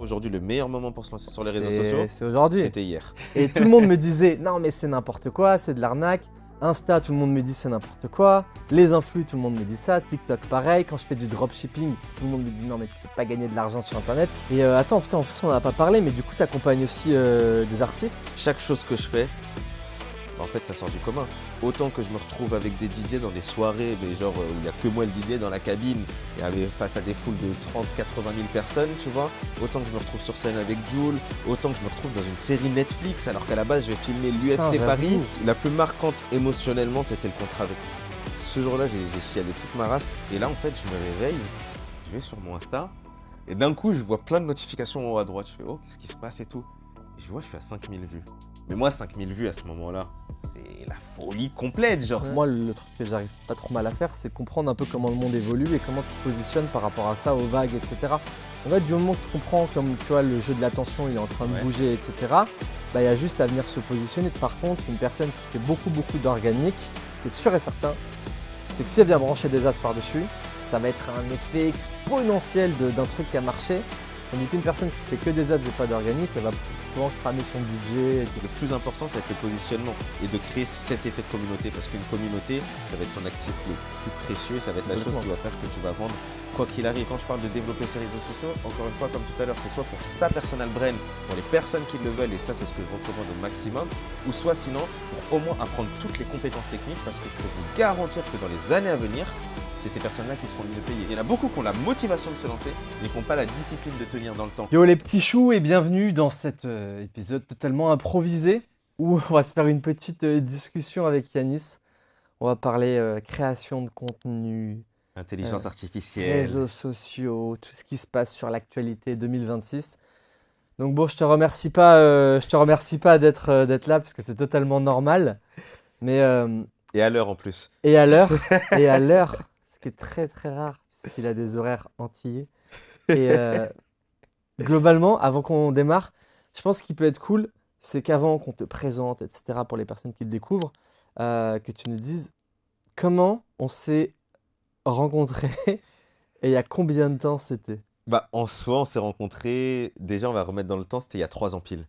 Aujourd'hui, le meilleur moment pour se lancer sur les réseaux sociaux, C'est aujourd'hui. c'était hier. Et tout le monde me disait, non mais c'est n'importe quoi, c'est de l'arnaque. Insta, tout le monde me dit c'est n'importe quoi. Les influx, tout le monde me dit ça. TikTok, pareil. Quand je fais du dropshipping, tout le monde me dit non mais tu peux pas gagner de l'argent sur Internet. Et attends, putain, en plus on en a pas parlé, mais du coup tu accompagnes aussi des artistes. Chaque chose que je fais, en fait, ça sort du commun. Autant que je me retrouve avec des DJ dans des soirées, mais genre où il n'y a que moi le DJ dans la cabine, et face à des foules de 30-80 000 personnes, tu vois. Autant que je me retrouve sur scène avec Jul, autant que je me retrouve dans une série Netflix, alors qu'à la base, je vais filmer l'UFC Paris. La plus marquante émotionnellement, c'était le contrat avec. Ce jour-là, j'ai chialé toute ma race. Et là, en fait, je me réveille, je vais sur mon Insta, et d'un coup, je vois plein de notifications en haut à droite. Je fais, oh, qu'est-ce qui se passe et tout. Et je vois, je suis à 5000 vues. Mais moi, 5000 vues à ce moment-là, c'est la folie complète, genre. Moi, le truc que j'arrive pas trop mal à faire, c'est comprendre un peu comment le monde évolue et comment tu te positionnes par rapport à ça, aux vagues, etc. En fait, du moment que tu comprends, comme tu vois, le jeu de l'attention, il est en train de bouger, etc., bah, il y a juste à venir se positionner. Par contre, une personne qui fait beaucoup d'organique, ce qui est sûr et certain, c'est que si elle vient brancher des ads par-dessus, ça va être un effet exponentiel d'un truc qui a marché. Tandis qu'une personne qui fait que des ads et pas d'organique, elle va souvent cramer son budget. Le plus important, c'est le positionnement et de créer cet effet de communauté. Parce qu'une communauté, ça va être ton actif le plus précieux, ça va être la chose qui va faire que tu vas vendre quoi qu'il arrive. Quand je parle de développer ses réseaux sociaux, encore une fois, comme tout à l'heure, c'est soit pour sa personal brand, pour les personnes qui le veulent, et ça, c'est ce que je recommande au maximum, ou soit sinon, pour au moins apprendre toutes les compétences techniques, parce que je peux vous garantir que dans les années à venir, c'est ces personnes-là qui seront les mieux payées. Il y en a beaucoup qui ont la motivation de se lancer, mais qui n'ont pas la discipline de tenir dans le temps. Yo les petits choux et bienvenue dans cet épisode totalement improvisé où on va se faire une petite discussion avec Yanis. On va parler création de contenu, Intelligence artificielle, réseaux sociaux, tout ce qui se passe sur l'actualité 2026. Donc bon, je te remercie pas d'être là parce que c'est totalement normal, mais et à l'heure en plus. et à l'heure, ce qui est très très rare puisqu'il a des horaires antillais. Et globalement, avant qu'on démarre, je pense qu'il peut être cool, c'est qu'avant qu'on te présente, etc., pour les personnes qui te découvrent, que tu nous dises comment on s'est rencontrés et il y a combien de temps c'était? Bah, en soi, on s'est rencontrés, déjà on va remettre dans le temps, c'était il y a 3 ans pile.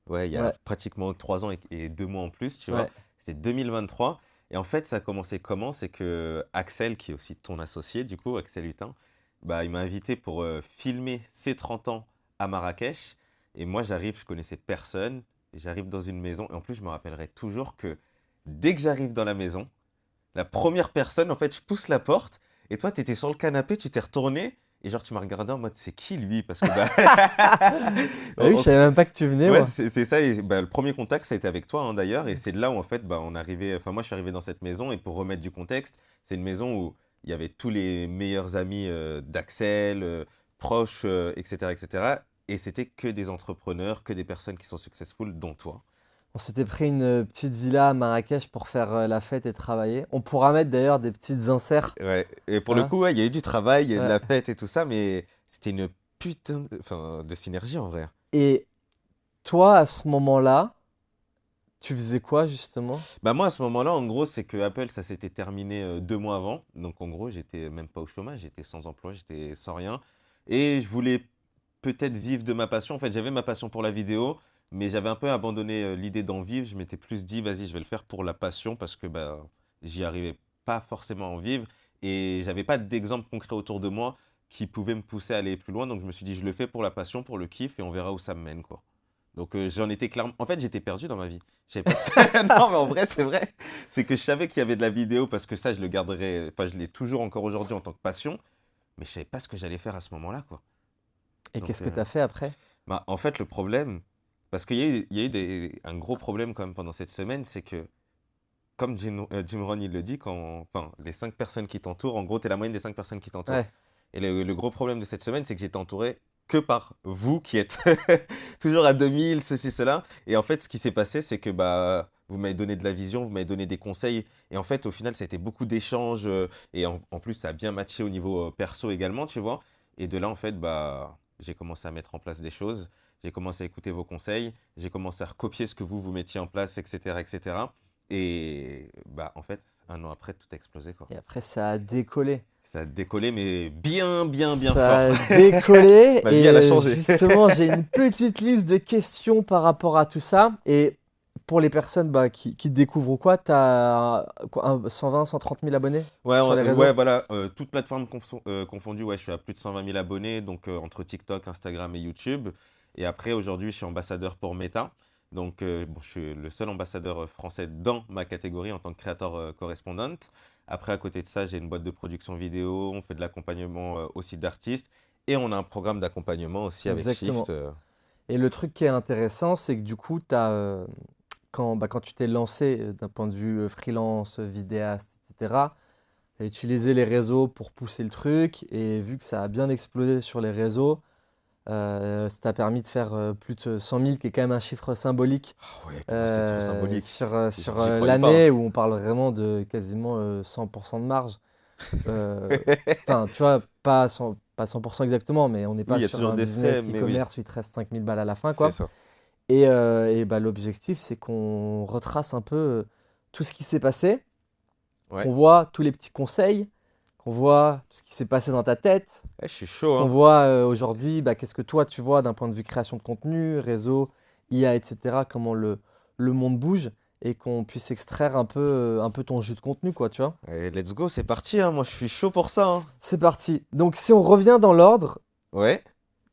Ouais, il y a pratiquement 3 ans et 2 mois en plus, tu vois. C'est 2023. Et en fait, ça a commencé comment? C'est que Axel, qui est aussi ton associé, du coup, Axel Hutin, bah, il m'a invité pour filmer ses 30 ans à Marrakech. Et moi, j'arrive, je connaissais personne. Et j'arrive dans une maison. Et en plus, je me rappellerai toujours que dès que j'arrive dans la maison, la première personne, en fait, je pousse la porte. Et toi, tu étais sur le canapé, tu t'es retourné. Et genre, tu m'as regardé en mode, c'est qui lui? Parce que oui, je savais même pas que tu venais. Ouais, moi. c'est ça. Et, bah, le premier contact, ça a été avec toi hein, d'ailleurs. Et c'est de là où en fait, bah, moi, je suis arrivé dans cette maison. Et pour remettre du contexte, c'est une maison où il y avait tous les meilleurs amis d'Axel, proches, etc., etc. Et c'était que des entrepreneurs, que des personnes qui sont successful, dont toi. On s'était pris une petite villa à Marrakech pour faire la fête et travailler. On pourra mettre d'ailleurs des petites inserts. Ouais. Et pour le coup, ouais, il y a eu du travail, il y a eu de Ouais. la fête et tout ça, mais c'était une putain de synergie en vrai. Et toi, à ce moment-là, tu faisais quoi justement? Bah moi, à ce moment-là, en gros, c'est que Apple, ça s'était terminé 2 mois avant. Donc, en gros, j'étais même pas au chômage, j'étais sans emploi, j'étais sans rien. Et je voulais peut-être vivre de ma passion. En fait, j'avais ma passion pour la vidéo, mais j'avais un peu abandonné l'idée d'en vivre. Je m'étais plus dit, vas-y, je vais le faire pour la passion parce que bah, j'y arrivais pas forcément à en vivre. Et j'avais pas d'exemple concret autour de moi qui pouvait me pousser à aller plus loin. Donc, je me suis dit, je le fais pour la passion, pour le kiff, et on verra où ça me mène, quoi. Donc j'en étais clairement. En fait, j'étais perdu dans ma vie. Je savais pas ce que... Non, mais en vrai, c'est vrai. C'est que je savais qu'il y avait de la vidéo parce que ça, je le garderai. Enfin, je l'ai toujours encore aujourd'hui en tant que passion. Mais je savais pas ce que j'allais faire à ce moment-là, quoi. Et Donc, qu'est-ce que tu as fait après? bah, en fait, le problème, parce qu'il y a eu un gros problème quand même pendant cette semaine, c'est que, comme Jim Rohn, il le dit, enfin, les 5 personnes qui t'entourent, en gros, tu es la moyenne des 5 personnes qui t'entourent. Ouais. Et le gros problème de cette semaine, c'est que j'étais entouré que par vous qui êtes toujours à 2000, ceci, cela. Et en fait, ce qui s'est passé, c'est que bah, vous m'avez donné de la vision, vous m'avez donné des conseils. Et en fait, au final, ça a été beaucoup d'échanges. Et en plus, ça a bien matché au niveau perso également, tu vois. Et de là, en fait, bah, j'ai commencé à mettre en place des choses. J'ai commencé à écouter vos conseils. J'ai commencé à recopier ce que vous mettiez en place, etc., etc. Et bah, en fait, 1 an après, tout a explosé, quoi. Et après, ça a décollé. Ça a décollé, mais bien, bien, bien Ça fort. a décollé Ma vie, et elle a changé. justement, j'ai une petite liste de questions par rapport à tout ça. Et pour les personnes qui te découvrent ou quoi, tu as 120, 130 000 abonnés Ouais, sur les réseaux? ouais, voilà, toutes plateformes confondues, ouais, je suis à plus de 120 000 abonnés, donc entre TikTok, Instagram et YouTube. Et après, aujourd'hui, je suis ambassadeur pour Meta. Donc, bon, je suis le seul ambassadeur français dans ma catégorie en tant que créateur correspondant. Après, à côté de ça, j'ai une boîte de production vidéo, on fait de l'accompagnement aussi d'artistes. Et on a un programme d'accompagnement aussi avec Shift. Exactement. Et le truc qui est intéressant, c'est que du coup, quand tu t'es lancé d'un point de vue freelance, vidéaste, etc., tu as utilisé les réseaux pour pousser le truc. Et vu que ça a bien explosé sur les réseaux, ça t'a permis de faire plus de 100 000, qui est quand même un chiffre symbolique Ah ouais, pour moi, c'était trop symbolique. sur J'y croyais pas, hein. l'année où on parle vraiment de quasiment 100% de marge. Enfin, tu vois, pas 100% exactement, mais on n'est Oui, pas il y a sur toujours un des frais, business mais oui, e-commerce où il te reste 5 000 balles à la fin, c'est quoi. ça. Et bah, l'objectif, c'est qu'on retrace un peu tout ce qui s'est passé, Ouais. qu'on voit tous les petits conseils, qu'on voit tout ce qui s'est passé dans ta tête, Ouais, je suis chaud, qu'on hein. voit aujourd'hui bah, qu'est-ce que toi tu vois d'un point de vue création de contenu, réseau, IA, etc., comment le monde bouge et qu'on puisse extraire un peu ton jus de contenu, quoi, tu vois. Allez, let's go, c'est parti, hein. Moi, je suis chaud pour ça, hein. C'est parti. Donc, si on revient dans l'ordre, Ouais.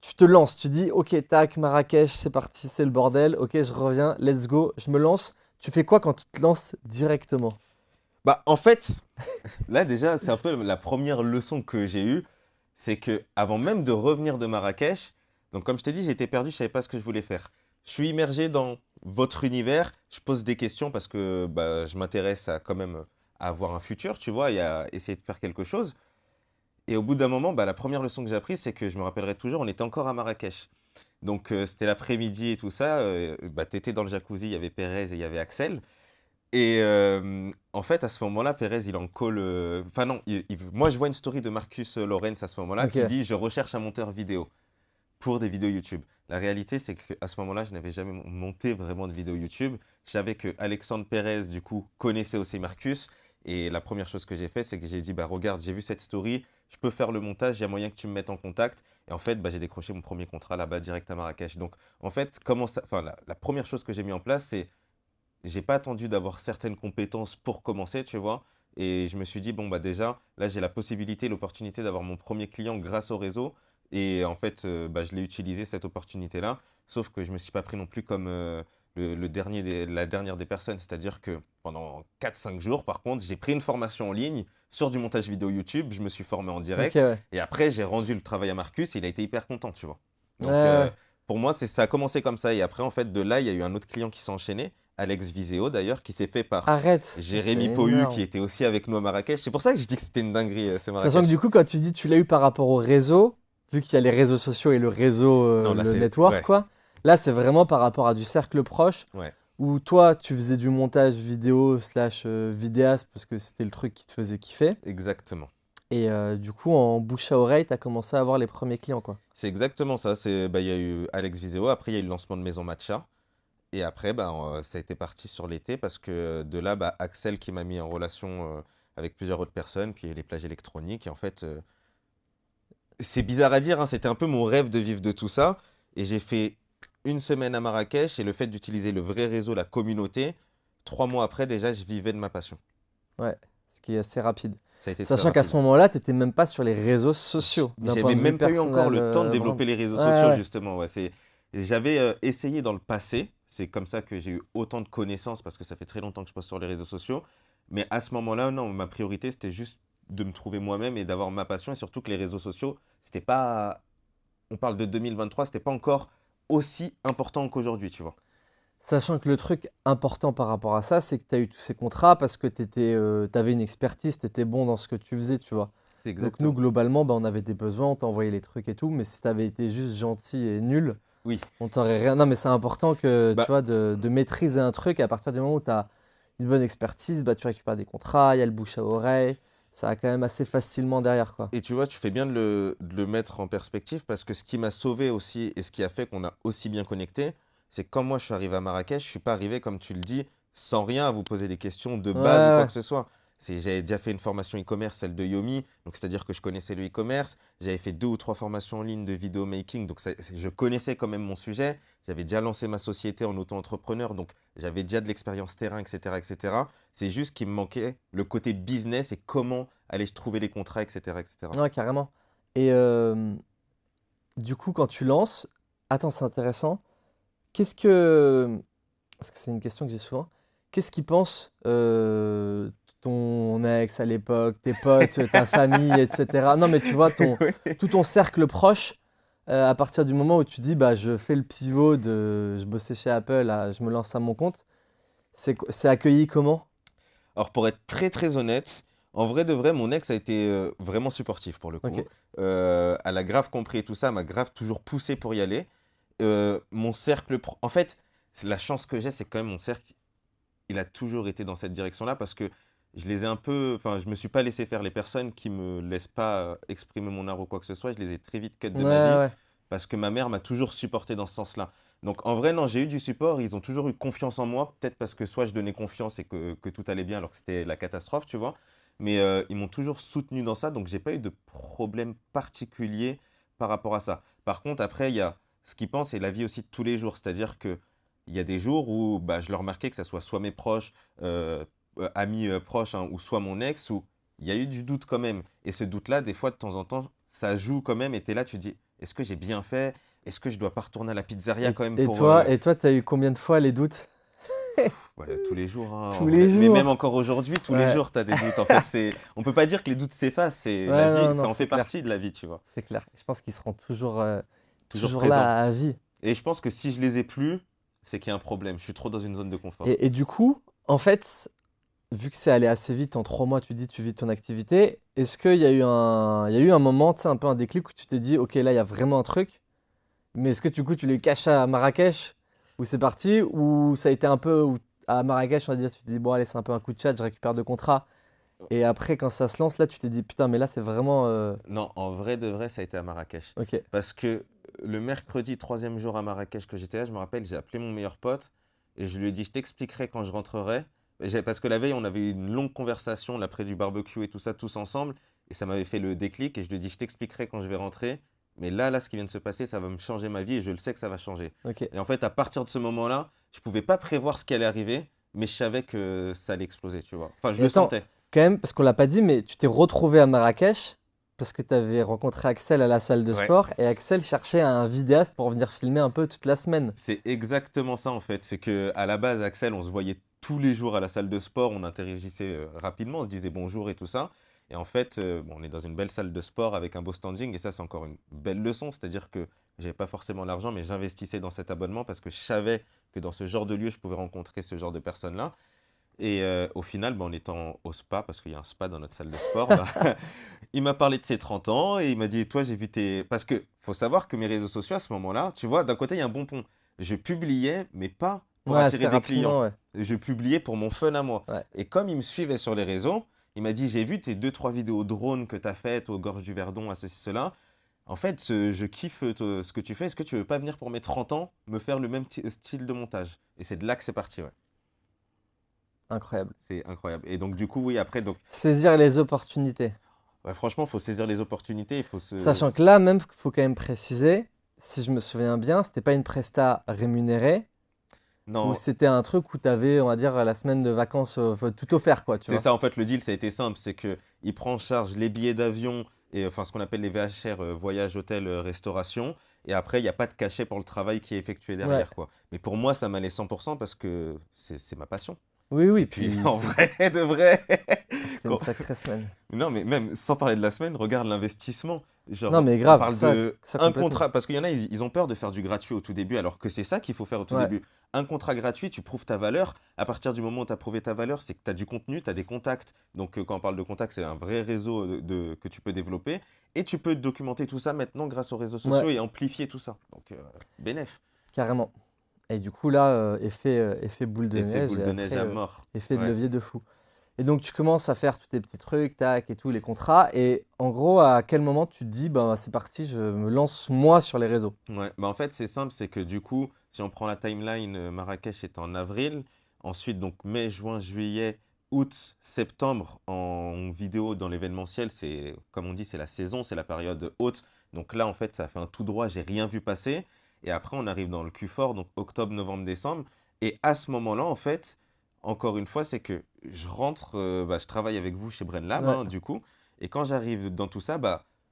tu te lances, tu dis, ok, tac, Marrakech, c'est parti, c'est le bordel, ok, je reviens, let's go, je me lance. Tu fais quoi quand tu te lances directement? Bah, en fait, là, déjà, c'est un peu la première leçon que j'ai eue. C'est que avant même de revenir de Marrakech, donc comme je t'ai dit, j'étais perdu, je savais pas ce que je voulais faire. Je suis immergé dans votre univers, je pose des questions parce que bah, je m'intéresse à quand même à avoir un futur, tu vois, et à essayer de faire quelque chose. Et au bout d'un moment, bah, la première leçon que j'ai apprise, c'est que je me rappellerai toujours, on était encore à Marrakech. Donc c'était l'après-midi et tout ça. Bah, tu étais dans le jacuzzi, il y avait Pérez et il y avait Axel. Et en fait, à ce moment-là, Pérez, il est en call. Enfin, non, moi, je vois une story de Marcus Lawrence à ce moment-là Ok. qui dit: Je recherche un monteur vidéo pour des vidéos YouTube. La réalité, c'est qu'à ce moment-là, je n'avais jamais monté vraiment de vidéos YouTube. Je savais que Alexandre Pérez, du coup, connaissait aussi Marcus. Et la première chose que j'ai fait, c'est que j'ai dit: Bah, regarde, j'ai vu cette story, je peux faire le montage, il y a moyen que tu me mettes en contact. Et en fait, bah, j'ai décroché mon premier contrat là-bas direct à Marrakech. Donc, en fait, enfin, la première chose que j'ai mis en place, c'est j'ai pas attendu d'avoir certaines compétences pour commencer, tu vois. Et je me suis dit, bon, bah déjà, là, j'ai la possibilité, l'opportunité d'avoir mon premier client grâce au réseau. Et en fait, bah, je l'ai utilisé, cette opportunité-là. Sauf que je me suis pas pris non plus comme la dernière des personnes. C'est-à-dire que pendant 4 5 jours, par contre, j'ai pris une formation en ligne sur du montage vidéo YouTube. Je me suis formé en Ok, direct. ouais. Et après, j'ai rendu le travail à Marcus et il a été hyper content, tu vois. Ouais, Donc, ouais. pour moi, ça a commencé comme ça. Et après, en fait, de là, il y a eu un autre client qui s'est enchaîné. Alex Viseo d'ailleurs, qui s'est fait par Arrête, c'est Jérémy Pohu, qui énorme. était aussi avec nous à Marrakech. C'est pour ça que je dis que c'était une dinguerie, c'est Sachant que Marrakech. du coup, quand tu dis tu l'as eu par rapport au réseau, vu qu'il y a les réseaux sociaux et le réseau, Non, là, le c'est... network, Ouais, quoi, là, c'est vraiment par rapport à du cercle proche, ouais, où toi, tu faisais du montage vidéo slash vidéaste, parce que c'était le truc qui te faisait kiffer. exactement. Et du coup, en bouche à oreille, tu as commencé à avoir les premiers clients, quoi. C'est exactement ça. Bah, il y a eu Alex Viseo, après, il y a eu le lancement de Maison Matcha. Et après, bah, ça a été parti sur l'été parce que de là, bah, Axel qui m'a mis en relation avec plusieurs autres personnes, puis les plages électroniques. Et en fait, c'est bizarre à dire, hein, c'était un peu mon rêve de vivre de tout ça. Et j'ai fait une semaine à Marrakech et le fait d'utiliser le vrai réseau, la communauté, 3 mois après, déjà, je vivais de ma passion. Ouais, ce qui est assez rapide. Ça a été très Sachant qu'à ce rapide. moment-là, tu n'étais même pas sur les réseaux sociaux, d'un point J'avais de vue même pas eu encore personnel, le temps de vraiment. développer les réseaux Ouais, sociaux, ouais. justement. Ouais, j'avais essayé dans le passé, c'est comme ça que j'ai eu autant de connaissances parce que ça fait très longtemps que je poste sur les réseaux sociaux. Mais à ce moment-là, non, ma priorité, c'était juste de me trouver moi-même et d'avoir ma passion. Et surtout que les réseaux sociaux, c'était pas. On parle de 2023, c'était pas encore aussi important qu'aujourd'hui, tu vois. Sachant que le truc important par rapport à ça, c'est que tu as eu tous ces contrats parce que tu avais une expertise, tu étais bon dans ce que tu faisais, tu vois. C'est Donc nous, exactement. globalement, bah, on avait des besoins, on t'envoyait les trucs et tout, mais si tu avais été juste gentil et nul, Oui. on t'aurait rien. Non, mais c'est important que, tu Bah, vois, de maîtriser un truc et à partir du moment où tu as une bonne expertise, bah, tu récupères des contrats, il y a le bouche à oreille, ça va quand même assez facilement derrière, quoi. et tu vois, tu fais bien de le mettre en perspective parce que ce qui m'a sauvé aussi et ce qui a fait qu'on a aussi bien connecté, c'est que quand moi je suis arrivé à Marrakech, je suis pas arrivé, comme tu le dis, sans rien à vous poser des questions de Ouais, base ou quoi ouais. que ce soit. J'avais déjà fait une formation e-commerce, celle de Yomi, donc c'est-à-dire que je connaissais le e-commerce. J'avais fait 2 ou 3 formations en ligne de vidéo making, donc je connaissais quand même mon sujet. J'avais déjà lancé ma société en auto-entrepreneur, donc j'avais déjà de l'expérience terrain, etc., etc. C'est juste qu'il me manquait le côté business et comment aller trouver les contrats, etc., etc. Ouais, carrément. Et du coup, quand tu lances, attends, c'est intéressant. Qu'est-ce que, parce que c'est une question que j'ai souvent, qu'est-ce qu'ils pensent ton ex à l'époque, tes potes, ta famille, etc. Non, mais tu vois, Oui. tout ton cercle proche, à partir du moment où tu dis, bah, je fais le pivot de, je bossais chez Apple, je me lance à mon compte, c'est accueilli comment? Alors, pour être très très honnête, en vrai de vrai, mon ex a été vraiment supportif pour le Ok. coup. Elle a grave compris et tout ça, elle m'a grave toujours poussé pour y aller. Mon cercle, en fait, la chance que j'ai, c'est quand même mon cercle, il a toujours été dans cette direction-là parce que je les ai un peu, enfin, je me suis pas laissé faire les personnes qui me laissent pas exprimer mon art ou quoi que ce soit. Je les ai très vite cut Ouais, de ma vie ouais. parce que ma mère m'a toujours supporté dans ce sens-là. Donc en vrai, non, j'ai eu du support. Ils ont toujours eu confiance en moi. Peut-être parce que soit je donnais confiance et que tout allait bien alors que c'était la catastrophe, tu vois. Mais ils m'ont toujours soutenu dans ça. Donc j'ai pas eu de problème particulier par rapport à ça. Par contre, après, il y a ce qu'ils pensent et la vie aussi de tous les jours. C'est-à-dire que il y a des jours où bah, je leur remarquais que ce soit soit mes proches, amis proches, hein, ou soit mon ex, où il y a eu du doute quand même. Et ce doute-là, des fois, de temps en temps, ça joue quand même. Et tu es là, tu te dis, est-ce que j'ai bien fait? Est-ce que je dois pas retourner à la pizzeria Et, quand même et pour... toi, et toi, t'as eu combien de fois les doutes? Ouais, tous les jours, hein, en Tous vrai. les Mais même jours. encore aujourd'hui, tous les Ouais, jours, tu as des doutes. En fait, on peut pas dire que les doutes s'effacent. C'est la ouais, vie, non, non, ça en c'est fait clair, partie de la vie, tu vois. c'est clair. Je pense qu'ils seront toujours, Toujours toujours présent. là à vie. Et je pense que si je les ai plus, c'est qu'il y a un problème. Je suis trop dans une zone de confort. Et du coup, en fait, vu que c'est allé assez vite, en 3 mois, tu dis, tu vis ton activité, est-ce qu'il y a eu il y a eu un moment, tu sais, un peu un déclic où tu t'es dit, ok, là, il y a vraiment un truc, mais est-ce que du coup, tu l'as caché à Marrakech, où c'est parti, ou ça a été un peu, à Marrakech, on va dire, tu t'es dit, bon, allez, c'est un peu un coup de chat, je récupère 2 contrats, et après, quand ça se lance, là, tu t'es dit, putain, mais là, c'est vraiment, Non, en vrai de vrai, ça a été à Marrakech. ok, Parce que le mercredi, troisième jour à Marrakech que j'étais là, je me rappelle, j'ai appelé mon meilleur pote et je lui ai dit, je t'expliquerai quand je rentrerai. Parce que la veille, on avait eu une longue conversation là près du barbecue et tout ça, tous ensemble. Et ça m'avait fait le déclic. Et je lui ai dit, je t'expliquerai quand je vais rentrer. Mais là, ce qui vient de se passer, ça va me changer ma vie et je le sais que ça va changer. ok. Et en fait, à partir de ce moment-là, je pouvais pas prévoir ce qui allait arriver, mais je savais que ça allait exploser, tu vois. Enfin, je Et le attends, sentais. quand même, parce qu'on l'a pas dit, mais tu t'es retrouvé à Marrakech parce que tu avais rencontré Axel à la salle de Ouais. sport et Axel cherchait un vidéaste pour venir filmer un peu toute la semaine. C'est exactement ça en fait. C'est que à la base, Axel, on se voyait tous les jours à la salle de sport, on interagissait rapidement, on se disait bonjour et tout ça. Et en fait, bon, on est dans une belle salle de sport avec un beau standing, et ça, c'est encore une belle leçon. C'est-à-dire que j'avais pas forcément l'argent, mais j'investissais dans cet abonnement parce que je savais que dans ce genre de lieu, je pouvais rencontrer ce genre de personnes-là. Et au final, bah, en étant au spa, parce qu'il y a un spa dans notre salle de sport, bah, il m'a parlé de ses 30 ans et il m'a dit, toi, j'ai vu tes... Parce que faut savoir que mes réseaux sociaux, à ce moment-là, tu vois, d'un côté, il y a un bon pont. Je publiais, mais pas pour Ouais, assez attirer des clients. rapidement, ouais. Je publiais pour mon fun à moi. Ouais. Et comme il me suivait sur les réseaux, il m'a dit, j'ai vu tes 2 3 vidéos drone que tu as faites aux gorges du Verdon, à ceci, cela. En fait, je kiffe ce que tu fais. Est-ce que tu veux pas venir pour mes 30 ans me faire le même style de montage? Et c'est de là que c'est parti, ouais. Incroyable. C'est incroyable. Et donc, du coup, oui, après, donc, Saisir les opportunités. ouais, franchement, il faut saisir les opportunités. Il faut se. Sachant que là, même, il faut quand même préciser, si je me souviens bien, c'était pas une presta rémunérée ou Non, c'était un truc où tu avais, on va dire, la semaine de vacances tout offert, quoi, tu c'est vois. ça, en fait, le deal, ça a été simple. C'est qu'il prend en charge les billets d'avion et enfin ce qu'on appelle les VHR, voyage, hôtel, restauration. Et après, il n'y a pas de cachet pour le travail qui est effectué Ouais. derrière, quoi. Mais pour moi, ça m'allait 100% parce que c'est ma passion. Oui, oui, Et puis, puis en vrai, de vrai, c'était une quand- sacrée semaine. non, mais même sans parler de la semaine, regarde l'investissement. Non, Genre, mais on grave, parle de ça un complètement. contrat, parce qu'il y en a, ils ont peur de faire du gratuit au tout début, alors que c'est ça qu'il faut faire au tout Ouais. début. Un contrat gratuit, tu prouves ta valeur. À partir du moment où tu as prouvé ta valeur, c'est que tu as du contenu, tu as des contacts. Donc, quand on parle de contacts, c'est un vrai réseau que tu peux développer. Et tu peux documenter tout ça maintenant grâce aux réseaux Ouais, sociaux et amplifier tout ça. Donc, bénef. carrément. Et du coup, là, effet boule de Effet neige boule et de neige après, à mort. effet de Ouais. levier de fou. Et donc, tu commences à faire tous tes petits trucs, tac, et tout, les contrats. Et en gros, à quel moment tu te dis, ben, c'est parti, je me lance moi sur les réseaux? Ouais, bah en fait, c'est simple, c'est que du coup, si on prend la timeline, Marrakech est en avril. Ensuite, donc mai, juin, juillet, août, septembre en vidéo dans l'événementiel, c'est comme on dit, c'est la saison, c'est la période haute. Donc là, en fait, ça fait un tout droit, j'ai rien vu passer. Et après, on arrive dans le Q4, donc octobre, novembre, décembre. Et à ce moment-là, en fait, encore une fois, c'est que je rentre, je travaille avec vous chez BrainLab, Ouais. du coup. Et quand j'arrive dans tout ça,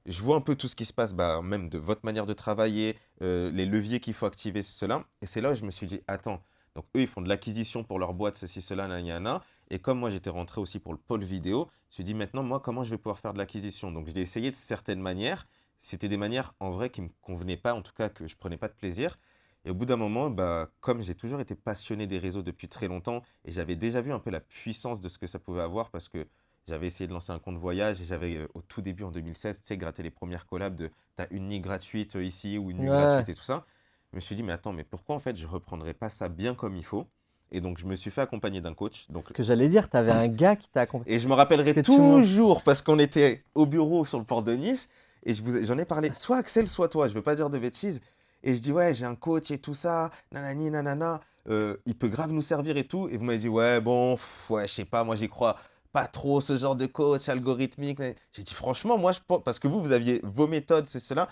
je vois un peu tout ce qui se passe, même de votre manière de travailler, les leviers qu'il faut activer, cela. Et c'est là où je me suis dit, attends, donc eux, ils font de l'acquisition pour leur boîte, ceci, cela, nanana. Et comme moi, j'étais rentré aussi pour le pôle vidéo, je me suis dit, maintenant, moi, comment je vais pouvoir faire de l'acquisition? Donc, je l'ai essayé de certaines manières. C'était des manières, en vrai, qui ne me convenaient pas, en tout cas, que je prenais pas de plaisir. Et au bout d'un moment, comme j'ai toujours été passionné des réseaux depuis très longtemps, et j'avais déjà vu un peu la puissance de ce que ça pouvait avoir, parce que j'avais essayé de lancer un compte voyage, et j'avais, au tout début, en 2016, tu sais, gratté les premières collabs de «t'as une nuit gratuite ici» ou «une nuit Ouais. gratuite» et tout ça. Je me suis dit, mais attends, mais pourquoi en fait je reprendrais pas ça bien comme il faut? Et donc je me suis fait accompagner d'un coach. Ce Donc, que j'allais dire, tu avais un gars qui t'a accompagné. et je me Ce rappellerai que tu me toujours parce qu'on était au bureau sur le port de Nice et j'en ai parlé, soit Axel, soit toi, je veux pas dire de bêtises. Et je dis, ouais, j'ai un coach et tout ça, nanani, nanana, il peut grave nous servir et tout. Et vous m'avez dit, ouais, bon, ouais, je sais pas, moi j'y crois pas trop, ce genre de coach algorithmique. J'ai dit, franchement, moi je pense, parce que vous aviez vos méthodes, c'est cela,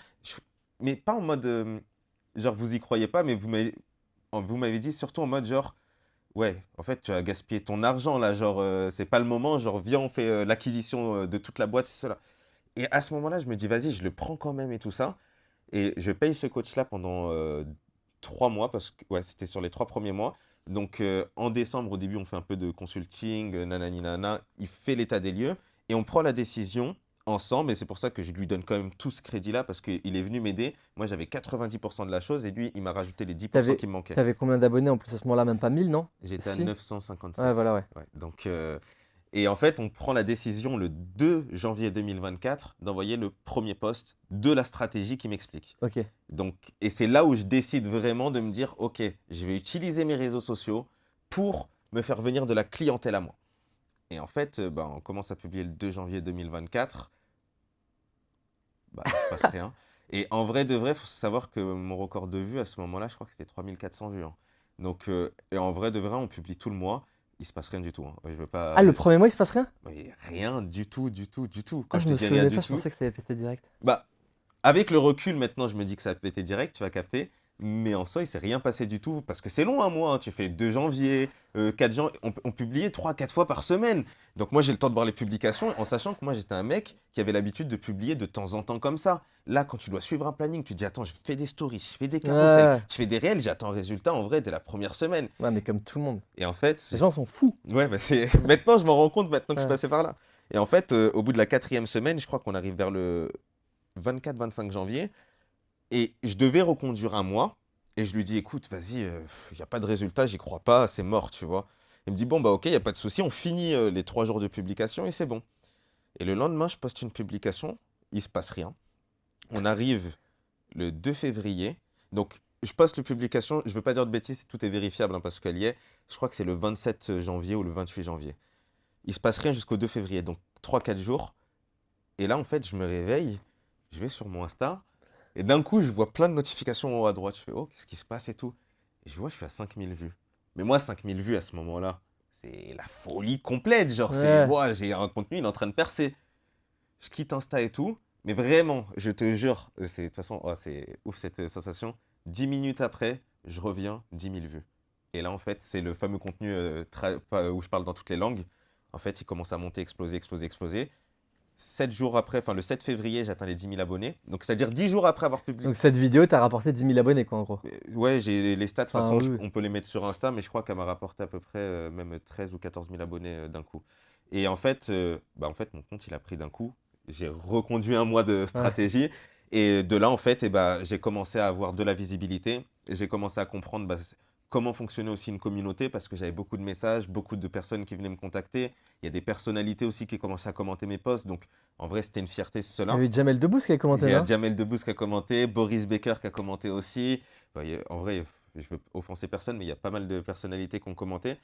mais pas en mode, genre, vous y croyez pas, mais vous m'avez dit surtout en mode genre, ouais, en fait, tu as gaspillé ton argent là, genre, c'est pas le moment, genre, viens, on fait l'acquisition de toute la boîte, c'est cela. Et à ce moment-là, je me dis, vas-y, je le prends quand même et tout ça. Et je paye ce coach-là pendant 3 mois, parce que ouais, c'était sur les 3 premiers mois. Donc en décembre, au début, on fait un peu de consulting, nanani nana, il fait l'état des lieux et on prend la décision ensemble. Et c'est pour ça que je lui donne quand même tout ce crédit-là, parce qu'il est venu m'aider. Moi, j'avais 90% de la chose et lui, il m'a rajouté les 10% T'avais, qui me manquaient. t'avais combien d'abonnés en plus à ce moment-là? Même pas 1000, non? J'étais à Si? Ouais, 957. voilà, ouais. Ouais, donc, et en fait, on prend la décision le 2 janvier 2024 d'envoyer le premier post de la stratégie qui m'explique. Ok. Donc, et c'est là où je décide vraiment de me dire, OK, je vais utiliser mes réseaux sociaux pour me faire venir de la clientèle à moi. Et en fait, on commence à publier le 2 janvier 2024. Il se passe rien. Et en vrai de vrai, il faut savoir que mon record de vues à ce moment-là, je crois que c'était 3400 vues, hein. Donc, et en vrai de vrai, on publie tout le mois. Il se passe rien du tout, hein. Je veux Ah, pas. le premier mois, il se passe rien? Mais rien du tout, du tout, du tout. Ah, Quand je je te me dis rien souvenais du pas, je tout, pensais que ça avait pété direct. bah, avec le recul, maintenant, je me dis que ça a pété direct, tu vas capter. Mais en soi, il s'est rien passé du tout. Parce que c'est long, un mois, hein. Tu fais 2 janvier, 4 janvier. On publiait 3, 4 fois par semaine. Donc moi, j'ai le temps de voir les publications, en sachant que moi, j'étais un mec qui avait l'habitude de publier de temps en temps comme ça. Là, quand tu dois suivre un planning, tu te dis, attends, je fais des stories, je fais des carousels, Ouais. je fais des réels, j'attends un résultat en vrai dès la première semaine. Ouais, mais comme tout le monde. Et en fait, Les gens sont fous. ouais, c'est maintenant, je m'en rends compte, maintenant que je suis Ouais. passé par là. Et en fait, au bout de la 4e semaine, je crois qu'on arrive vers le 24-25 janvier. Et je devais reconduire un mois. Et je lui dis, écoute, vas-y, il n'y a pas de résultat, j'y crois pas, c'est mort, tu vois. Il me dit, bon, bah ok, il n'y a pas de souci, on finit les 3 jours de publication et c'est bon. Et le lendemain, je poste une publication, il se passe rien. On arrive le 2 février. Donc, je poste la publication, je ne veux pas dire de bêtises, tout est vérifiable, hein, parce qu'elle y est. Je crois que c'est le 27 janvier ou le 28 janvier. Il se passe rien jusqu'au 2 février, donc 3, 4 jours. Et là, en fait, je me réveille, je vais sur mon Insta, et d'un coup, je vois plein de notifications en haut à droite. Je fais, oh, qu'est-ce qui se passe et tout. Et je vois, je suis à 5000 vues. Mais moi, 5000 vues à ce moment-là, c'est la folie complète. Genre, c'est, Ouais. moi, j'ai un contenu, il est en train de percer. Je quitte Insta et tout. Mais vraiment, je te jure, de toute façon, oh, c'est ouf cette sensation. 10 minutes après, je reviens, 10 000 vues. Et là, en fait, c'est le fameux contenu où je parle dans toutes les langues. En fait, il commence à monter, exploser, exploser, exploser. 7 jours après, enfin le 7 février, j'atteins les 10 000 abonnés. Donc, c'est-à-dire 10 jours après avoir publié. Donc cette vidéo t'a rapporté 10 000 abonnés, quoi, en gros. Ouais, j'ai les stats. De toute Enfin, façon, oui. on peut les mettre sur Insta, mais je crois qu'elle m'a rapporté à peu près même 13 ou 14 000 abonnés d'un coup. Et en fait, mon compte, il a pris d'un coup. J'ai reconduit un mois de Ouais. stratégie. Et de là, en fait, j'ai commencé à avoir de la visibilité. Et j'ai commencé à comprendre comment fonctionnait aussi une communauté, parce que j'avais beaucoup de messages, beaucoup de personnes qui venaient me contacter. Il y a des personnalités aussi qui commençaient à commenter mes posts. Donc, en vrai, c'était une fierté, Il y cela. avait Jamel Debbouze qui avait commenté, Il y a non? Jamel Debbouze qui a commenté, Boris Becker qui a commenté aussi. En vrai, je veux offenser personne, mais il y a pas mal de personnalités qui ont commenté.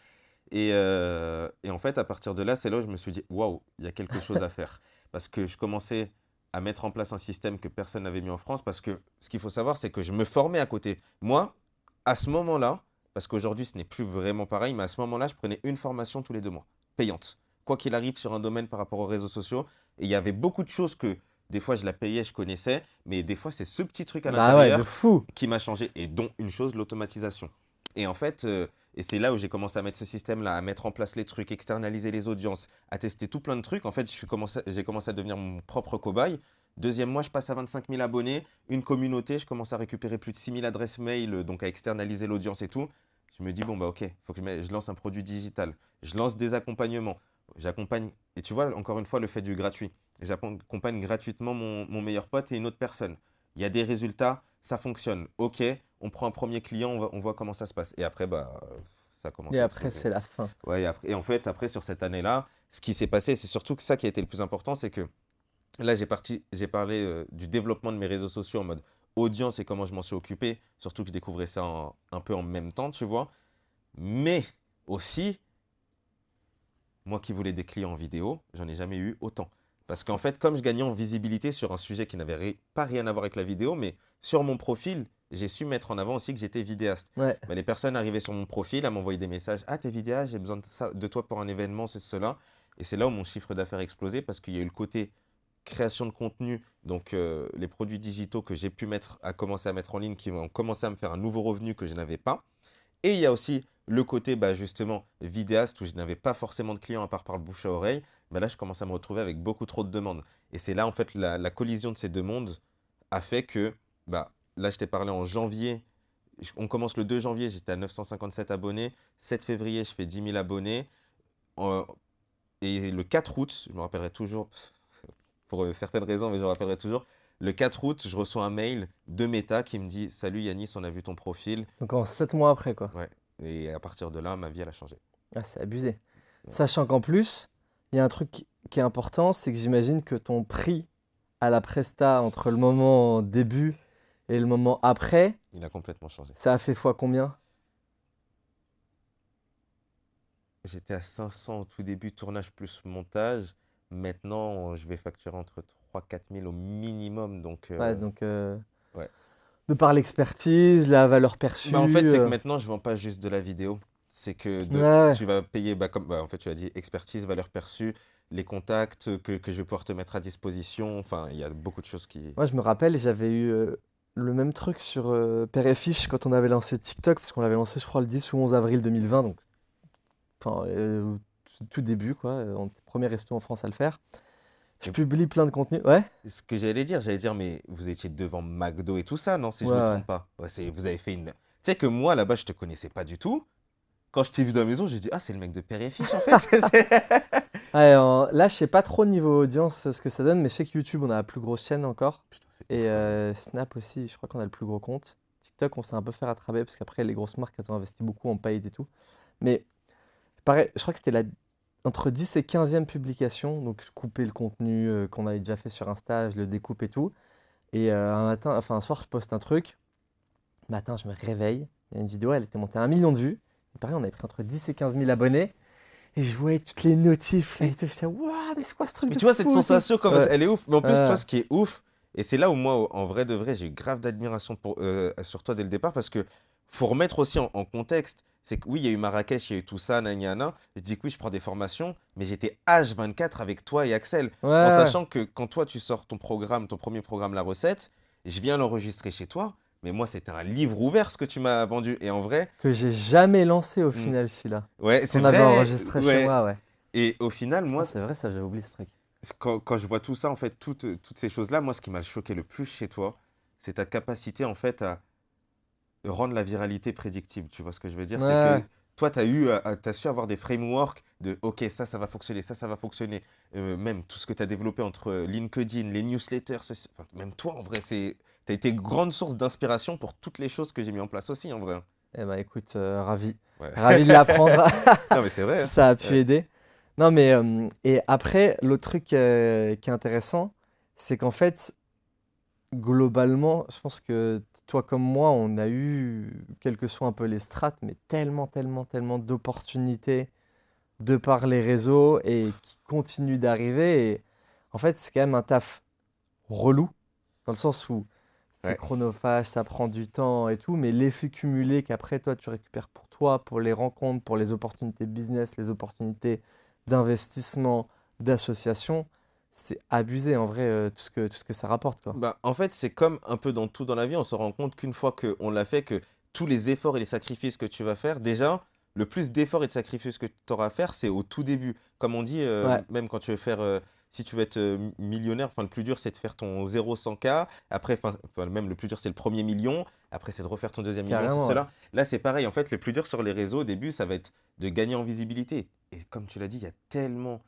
Et en fait, à partir de là, c'est là où je me suis dit, waouh, il y a quelque chose à faire. Parce que je commençais à mettre en place un système que personne n'avait mis en France. Parce que ce qu'il faut savoir, c'est que je me formais à côté. Moi, à ce moment-là, parce qu'aujourd'hui, ce n'est plus vraiment pareil, mais à ce moment-là, je prenais une formation tous les 2 mois. payante. Quoi qu'il arrive sur un domaine par rapport aux réseaux sociaux. Et il y avait beaucoup de choses que des fois je la payais, je connaissais, mais des fois c'est ce petit truc à Bah ouais, de l'intérieur fou. qui m'a changé, et dont une chose, l'automatisation. Et en fait, et c'est là où j'ai commencé à mettre ce système-là, à mettre en place les trucs, externaliser les audiences, à tester tout plein de trucs. En fait, j'ai commencé à devenir mon propre cobaye. Deuxième mois, je passe à 25 000 abonnés, une communauté, je commence à récupérer plus de 6 000 adresses mail, donc à externaliser l'audience et tout. Je me dis, bon, bah ok, il faut que je lance un produit digital. Je lance des accompagnements. J'accompagne, et tu vois, encore une fois, le fait du gratuit. J'accompagne gratuitement mon meilleur pote et une autre personne. Il y a des résultats, ça fonctionne. Ok, on prend un premier client, on voit comment ça se passe. Et après, bah, ça commence Et à après, exploser. c'est la fin. Ouais, et en fait, après, sur cette année-là, ce qui s'est passé, c'est surtout que ça qui a été le plus important, c'est que là, j'ai parlé du développement de mes réseaux sociaux en mode audience et comment je m'en suis occupé. Surtout que je découvrais ça un peu en même temps, tu vois. Mais aussi, moi qui voulais des clients en vidéo, j'en ai jamais eu autant. Parce qu'en fait, comme je gagnais en visibilité sur un sujet qui n'avait pas rien à voir avec la vidéo, mais sur mon profil, j'ai su mettre en avant aussi que j'étais vidéaste. Ouais. Bah, les personnes arrivaient sur mon profil à m'envoyer des messages. Ah, t'es vidéaste, j'ai besoin de toi pour un événement, c'est cela. Et c'est là où mon chiffre d'affaires a explosé parce qu'il y a eu le côté création de contenu, donc les produits digitaux que j'ai pu commencer à mettre en ligne qui ont commencé à me faire un nouveau revenu que je n'avais pas. Et il y a aussi le côté, bah, justement, vidéaste où je n'avais pas forcément de clients à part par le bouche à oreille. Bah, là, je commence à me retrouver avec beaucoup trop de demandes. Et c'est là, en fait, la collision de ces deux mondes a fait que, bah, là, je t'ai parlé en janvier. On commence le 2 janvier, j'étais à 957 abonnés. 7 février, je fais 10 000 abonnés. Euh, et le 4 août, je me rappellerai toujours, pour certaines raisons, mais je me rappellerai toujours. Le 4 août, je reçois un mail de Meta qui me dit: Salut Yanis, on a vu ton profil. Donc en 7 mois après, quoi. Ouais. Et à partir de là, ma vie, elle a changé. Ah, c'est abusé. Ouais. Sachant qu'en plus, il y a un truc qui est important, c'est que j'imagine que ton prix à la presta entre le moment début et le moment après, Il a complètement changé. ça a fait fois combien? J'étais à 500 au tout début, tournage plus montage. Maintenant, je vais facturer entre 3 000 4 000 au minimum. Donc, Ouais, donc ouais. de par l'expertise, la valeur perçue. Bah, en fait, c'est que maintenant, je vends pas juste de la vidéo. C'est que Ouais, ouais. tu vas payer, bah, comme en fait, tu as dit, expertise, valeur perçue, les contacts que je vais pouvoir te mettre à disposition. Enfin, il y a beaucoup de choses qui. Moi, je me rappelle, j'avais eu le même truc sur Père et Fiche quand on avait lancé TikTok, parce qu'on l'avait lancé, je crois, le 10 ou 11 avril 2020, donc enfin, tout début, quoi. On était premier resto en France à le faire. Je Et publie plein de contenus. Ouais? ce que j'allais dire, mais vous étiez devant McDo et tout ça, non, si Ouais, je me ouais. trompe pas. Ouais, vous avez fait une. Tu sais que moi, là-bas, je te connaissais pas du tout. Quand je t'ai vu dans la maison, j'ai dit: Ah, c'est le mec de Père et Fiche, en fait. Ouais, là, je sais pas trop niveau audience ce que ça donne, mais je sais que YouTube, on a la plus grosse chaîne encore. Putain, c'est Et ouf, hein. Snap aussi, je crois qu'on a le plus gros compte. TikTok, on s'est un peu fait rattraper parce qu'après, les grosses marques, elles ont investi beaucoup en paid et tout. Mais pareil, je crois que c'était entre 10 et 15e publication. Donc, je coupais le contenu qu'on avait déjà fait sur Insta, je le découpe et tout. Et un soir, je poste un truc. Le matin, je me réveille. Il y a une vidéo, elle était montée à 1 million de vues. Et pareil, on avait pris entre 10 et 15 000 abonnés. Et je voyais toutes les notifs là et tout. J'étais, waouh, mais c'est quoi ce truc Mais de tu vois, cette fou et tout. sensation, comme Ouais. elle est ouf. Mais en plus, toi, Ouais. ce qui est ouf, et c'est là où moi, en vrai de vrai, j'ai eu grave d'admiration sur toi dès le départ, parce que faut remettre aussi en contexte. C'est que oui, il y a eu Marrakech, il y a eu tout ça, nana. Je dis que oui, je prends des formations, mais j'étais H24 avec toi et Axel, Ouais, en ouais. sachant que quand toi, tu sors ton programme, ton premier programme, La Recette, je viens l'enregistrer chez toi, mais moi, c'était un livre ouvert ce que tu m'as vendu. Et en vrai, Que j'ai jamais lancé au hmm, final, celui-là. ouais, c'est Qu'on avait vrai, enregistré chez ouais. moi, ouais. Et au final, Putain, moi, c'est vrai, ça, j'avais oublié ce truc. quand je vois tout ça, en fait, toutes ces choses-là, moi, ce qui m'a choqué le plus chez toi, c'est ta capacité, en fait, à rendre la viralité prédictible. Tu vois ce que je veux dire? Ouais, C'est ouais. que toi, t'as su avoir des frameworks de, OK, ça va fonctionner, ça va fonctionner. Même tout ce que tu as développé entre LinkedIn, les newsletters, enfin, même toi, en vrai, t'as été grande source d'inspiration pour toutes les choses que j'ai mis en place aussi, en vrai. Eh ben, écoute, ravi. Ouais. Ravi de l'apprendre, Non, mais c'est vrai, si hein. ça a pu Ouais. aider. Non, mais et après, l'autre truc qui est intéressant, c'est qu'en fait, globalement, je pense que toi comme moi, on a eu, quelles que soient un peu les strates, mais tellement, tellement, tellement d'opportunités de par les réseaux et qui continuent d'arriver. Et en fait, c'est quand même un taf relou, dans le sens où c'est Ouais. chronophage, ça prend du temps et tout, mais l'effet cumulé qu'après toi tu récupères pour toi, pour les rencontres, pour les opportunités business, les opportunités d'investissement, d'association, c'est abusé en vrai tout ce que ça rapporte, quoi. Bah, en fait, c'est comme un peu dans tout dans la vie, on se rend compte qu'une fois qu'on l'a fait, que tous les efforts et les sacrifices que tu vas faire, déjà, le plus d'efforts et de sacrifices que tu auras à faire, c'est au tout début. Comme on dit, Ouais, même quand tu veux faire, si tu veux être millionnaire, enfin, le plus dur, c'est de faire ton 0-100K. Après, enfin, même le plus dur, c'est le premier million. Après, c'est de refaire ton deuxième million, c'est carrément, ouais. cela. Là, c'est pareil. En fait, le plus dur sur les réseaux, au début, ça va être de gagner en visibilité. Et comme tu l'as dit, il y a tellement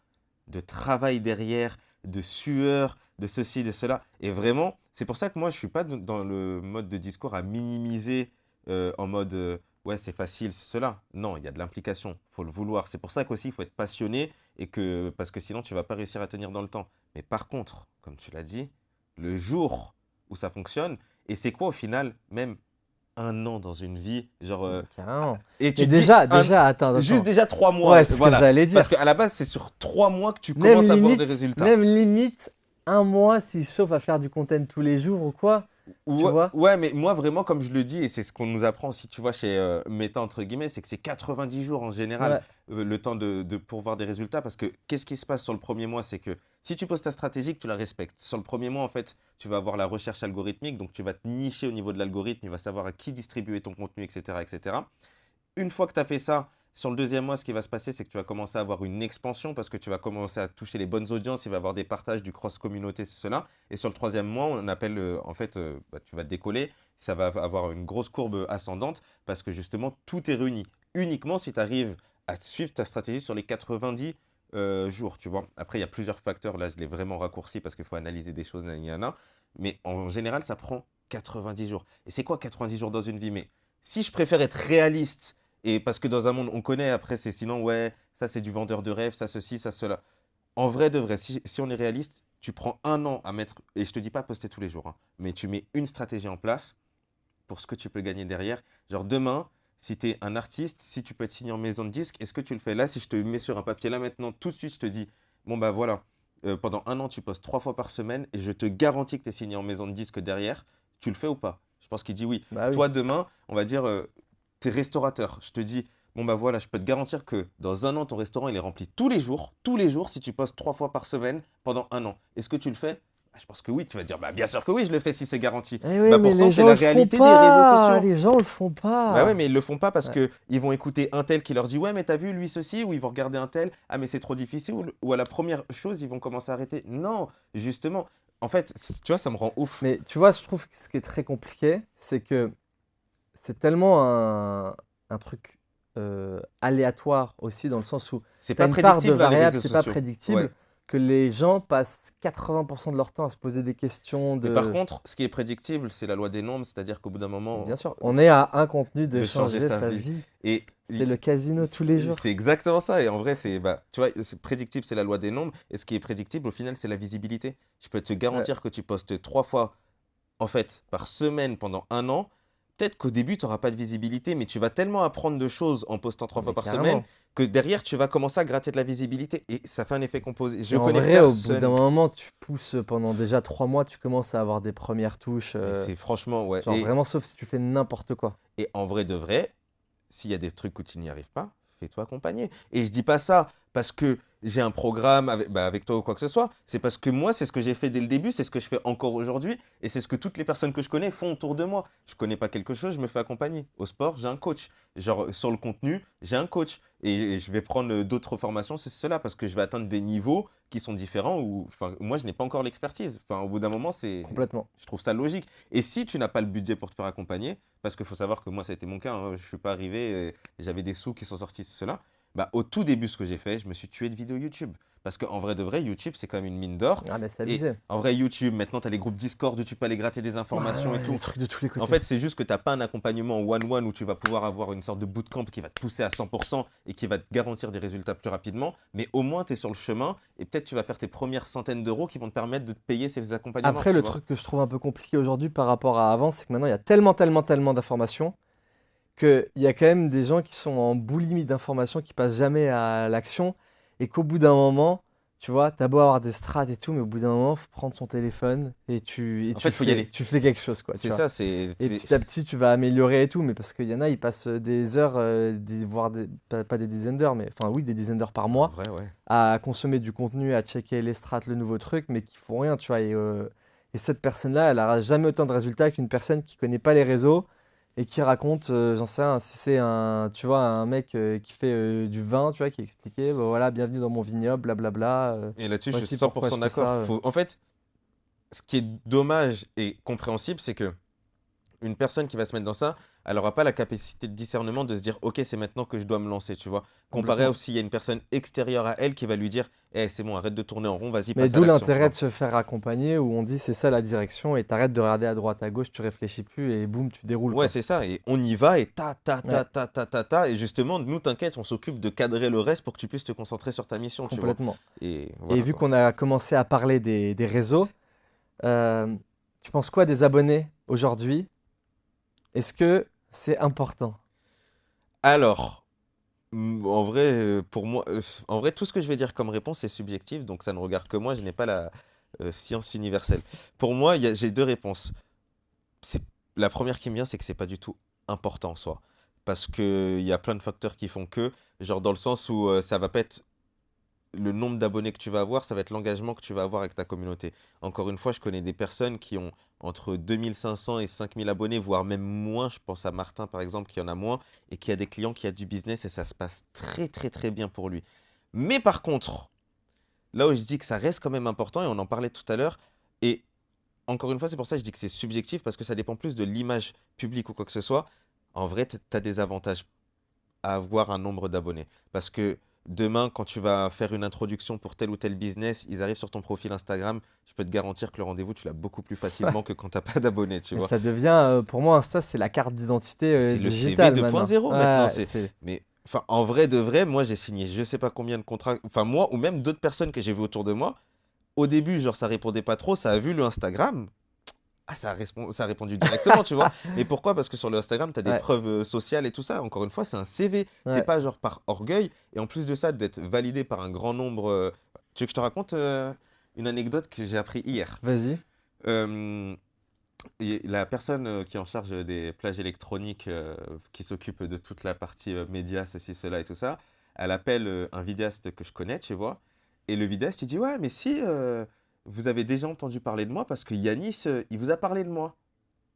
de travail derrière, de sueur, de ceci, de cela. Et vraiment, c'est pour ça que moi, je suis pas dans le mode de discours à minimiser en mode ouais, c'est facile, c'est cela. Non, il y a de l'implication, il faut le vouloir. C'est pour ça qu'aussi, il faut être passionné et que, parce que sinon, tu vas pas réussir à tenir dans le temps. Mais par contre, comme tu l'as dit, le jour où ça fonctionne, et c'est quoi au final, même un an dans une vie, genre, Carrément. et Mais tu te dis déjà, attends, juste attends. déjà 3 mois, Ouais, c'est ce que voilà. j'allais Parce dire. qu'à la base, c'est sur 3 mois que tu Même commences à voir des limite, résultats. même limite, un mois s'il chauffe à faire du content tous les jours ou quoi, tu Ouais, vois? ouais, mais moi vraiment, comme je le dis, et c'est ce qu'on nous apprend aussi, tu vois, chez Meta, entre guillemets, c'est que c'est 90 jours en général, Ouais, le temps pour voir des résultats. Parce que qu'est-ce qui se passe sur le premier mois? C'est que si tu poses ta stratégie, que tu la respectes. Sur le premier mois, en fait, tu vas avoir la recherche algorithmique, donc tu vas te nicher au niveau de l'algorithme, il va savoir à qui distribuer ton contenu, etc., etc. Une fois que tu as fait ça, sur le deuxième mois, ce qui va se passer, c'est que tu vas commencer à avoir une expansion parce que tu vas commencer à toucher les bonnes audiences, il va y avoir des partages, du cross-communauté, c'est cela. Et sur le troisième mois, on appelle, en fait, bah, tu vas décoller, ça va avoir une grosse courbe ascendante parce que justement, tout est réuni. Uniquement si tu arrives à suivre ta stratégie sur les 90 jours, tu vois. Après, il y a plusieurs facteurs, là, je l'ai vraiment raccourci parce qu'il faut analyser des choses, nanana. Mais en général, ça prend 90 jours. Et c'est quoi 90 jours dans une vie? Mais si je préfère être réaliste et parce que dans un monde, on connaît après, c'est sinon, ouais, ça c'est du vendeur de rêve, ça ceci, ça cela. En vrai de vrai, si on est réaliste, tu prends un an à mettre, et je te dis pas poster tous les jours, hein, mais tu mets une stratégie en place pour ce que tu peux gagner derrière. Genre demain, si tu es un artiste, si tu peux être signé en maison de disque, est-ce que tu le fais? Là, si je te mets sur un papier là maintenant, tout de suite, je te dis, bon bah voilà, pendant un an, tu postes 3 fois par semaine et je te garantis que tu es signé en maison de disque derrière, tu le fais ou pas? Je pense qu'il dit oui. bah oui. Toi, demain, on va dire, tu es restaurateur. Je te dis, bon bah voilà, je peux te garantir que dans un an, ton restaurant, il est rempli tous les jours, si tu postes 3 fois par semaine pendant un an. Est-ce que tu le fais? Ah, je pense que oui, tu vas dire, bah bien sûr que oui, je le fais si c'est garanti. Eh oui, Bah mais pourtant, les c'est gens la le font réalité des réseaux pas! sociaux. Les gens le font Bah ouais, pas! mais ils le font pas parce Ouais. que ils vont écouter un tel qui leur dit ouais, mais t'as vu lui ceci, ou ils vont regarder un tel, ah mais c'est trop difficile, ou à la première chose, ils vont commencer à arrêter. Non, justement, en fait, tu vois, ça me rend ouf. Mais tu vois, je trouve que ce qui est très compliqué, c'est que c'est tellement un truc aléatoire aussi, dans le sens où C'est tu as pas une part de prédictible, hein, les variables réseaux qui n'est pas sociaux. Ouais. prédictible, que les gens passent 80% de leur temps à se poser des questions Mais par de... contre, ce qui est prédictible, c'est la loi des nombres, c'est-à-dire qu'au bout d'un Bien moment, sûr, on est à un contenu de de changer changer sa sa vie. vie. Et C'est le casino tous les jours. c'est exactement ça. Et en vrai, c'est bah, tu vois, c'est prédictible, c'est la loi des nombres. Et ce qui est prédictible, au final, c'est la visibilité. Je peux te Ouais, garantir que tu postes 3 fois en fait, par semaine pendant un an, peut-être qu'au début, tu n'auras pas de visibilité, mais tu vas tellement apprendre de choses en postant trois mais fois par semaine carrément. que derrière, tu vas commencer à gratter de la visibilité et ça fait un effet composé. Et Je en connais vrai, au bout d'un personne. moment, tu pousses pendant déjà 3 mois, tu commences à avoir des premières touches. Mais c'est franchement, ouais. Genre vraiment, sauf si tu fais n'importe quoi. Et en vrai de vrai, s'il y a des trucs où tu n'y arrives pas, fais-toi accompagner. Et je dis pas ça parce que j'ai un programme avec, bah, avec toi ou quoi que ce soit. C'est parce que moi, c'est ce que j'ai fait dès le début, c'est ce que je fais encore aujourd'hui. Et c'est ce que toutes les personnes que je connais font autour de moi. Je connais pas quelque chose, je me fais accompagner. Au sport, j'ai un coach. Genre, sur le contenu, j'ai un coach. Et je vais prendre d'autres formations, c'est cela, parce que je vais atteindre des niveaux qui sont différents où, enfin, moi, je n'ai pas encore l'expertise. Enfin, au bout d'un moment, Complètement. je trouve ça logique. Et si tu n'as pas le budget pour te faire accompagner, parce qu'il faut savoir que moi, ça a été mon cas, hein, je ne suis pas arrivé, j'avais des sous qui sont sortis, cela. Bah, au tout début, ce que j'ai fait, je me suis tué de vidéos YouTube. Parce qu'en vrai de vrai, YouTube, c'est quand même une mine d'or. Ah, mais c'est Et abusé. en vrai, YouTube, maintenant, tu as les groupes Discord où tu peux aller gratter des Ouais, informations et ouais, tout. des trucs de tous les En côtés. fait, c'est juste que tu n'as pas un accompagnement one-one où tu vas pouvoir avoir une sorte de bootcamp qui va te pousser à 100% et qui va te garantir des résultats plus rapidement. Mais au moins, tu es sur le chemin et peut-être tu vas faire tes premières centaines d'euros qui vont te permettre de te payer ces accompagnements, Après, tu le vois. truc que je trouve un peu compliqué aujourd'hui par rapport à avant, c'est que maintenant, il y a tellement, tellement, tellement d'informations qu'il y a quand même des gens qui sont en boulimie d'informations, qui passent jamais à l'action, et qu'au bout d'un moment, tu vois, t'as beau avoir des strats et tout, mais au bout d'un moment, faut prendre son téléphone et En fait, faut y aller. tu fais quelque chose, quoi, tu C'est vois. ça, Et petit à petit, tu vas améliorer et tout, mais parce qu'il y en a, ils passent des heures, voire pas des dizaines d'heures, mais enfin oui, des dizaines d'heures par En mois vrai, ouais. à consommer du contenu, à checker les strats, le nouveau truc, mais qui font rien, tu vois. Et cette personne-là, elle n'aura jamais autant de résultats qu'une personne qui connaît pas les réseaux et qui raconte, j'en sais rien, si c'est un, tu vois, un mec qui fait du vin, tu vois, qui expliquait, bah, voilà, bienvenue dans mon vignoble, blablabla, Et là-dessus, je suis voici pourquoi 100% je fais d'accord. ça. En fait, ce qui est dommage et compréhensible, c'est que une personne qui va se mettre dans ça, elle n'aura pas la capacité de discernement de se dire, ok, c'est maintenant que je dois me lancer, tu vois. Comparé à Complètement. s'il y a une personne extérieure à elle qui va lui dire, eh, c'est bon, arrête de tourner en rond, vas-y, Mais passe à d'où l'action, tu l'intérêt vois. de se faire accompagner où on dit c'est ça la direction et t'arrêtes de regarder à droite, à gauche, tu réfléchis plus et boum, tu déroules, Ouais, quoi. c'est ça, et on y va, et Ouais, et justement, nous, t'inquiète, on s'occupe de cadrer le reste pour que tu puisses te concentrer sur ta mission, tu vois. complètement. Et Et voilà, vu quoi. qu'on a commencé à parler des réseaux, euh, tu penses quoi des abonnés aujourd'hui? Est-ce que c'est important? Alors, en vrai, pour moi, en vrai, tout ce que je vais dire comme réponse est subjectif, donc ça ne regarde que moi, je n'ai pas la science universelle. Pour moi, j'ai deux réponses. C'est la première qui me vient, c'est que c'est pas du tout important en soi. Parce qu'il y a plein de facteurs qui font que, genre dans le sens où ça va pas être le nombre d'abonnés que tu vas avoir, ça va être l'engagement que tu vas avoir avec ta communauté. Encore une fois, je connais des personnes qui ont entre 2500 et 5000 abonnés, voire même moins. Je pense à Martin, par exemple, qui en a moins et qui a des clients qui a du business et ça se passe très, très, très bien pour lui. Mais par contre, là où je dis que ça reste quand même important, et on en parlait tout à l'heure, et encore une fois, c'est pour ça que je dis que c'est subjectif, parce que ça dépend plus de l'image publique ou quoi que ce soit. En vrai, tu as des avantages à avoir un nombre d'abonnés. Parce que demain, quand tu vas faire une introduction pour tel ou tel business, ils arrivent sur ton profil Instagram, je peux te garantir que le rendez-vous, tu l'as beaucoup plus facilement que quand tu n'as pas d'abonnés, tu Mais vois. ça devient, pour moi, Insta, c'est la carte d'identité C'est le CV digitale maintenant. 2.0 maintenant. Ouais, c'est... Mais enfin, en vrai de vrai, moi, j'ai signé je sais pas combien de contrats. Enfin, moi ou même d'autres personnes que j'ai vues autour de moi. Au début, genre, ça répondait pas trop. Ça a vu le Instagram. Ah, ça a répondu directement, tu vois. Mais pourquoi? Parce que sur le Instagram, tu as des Ouais, preuves sociales et tout ça. Encore une fois, c'est un CV. C'est ouais. pas genre par orgueil. Et en plus de ça, d'être validé par un grand nombre. Tu veux que je te raconte une anecdote que j'ai appris hier? Vas-y. Euh, et la personne qui est en charge des plages électroniques, qui s'occupe de toute la partie médias, ceci, cela et tout ça, elle appelle un vidéaste que je connais, tu vois. Et le vidéaste, il dit, ouais, mais si, vous avez déjà entendu parler de moi parce que Yanis, il vous a parlé de moi.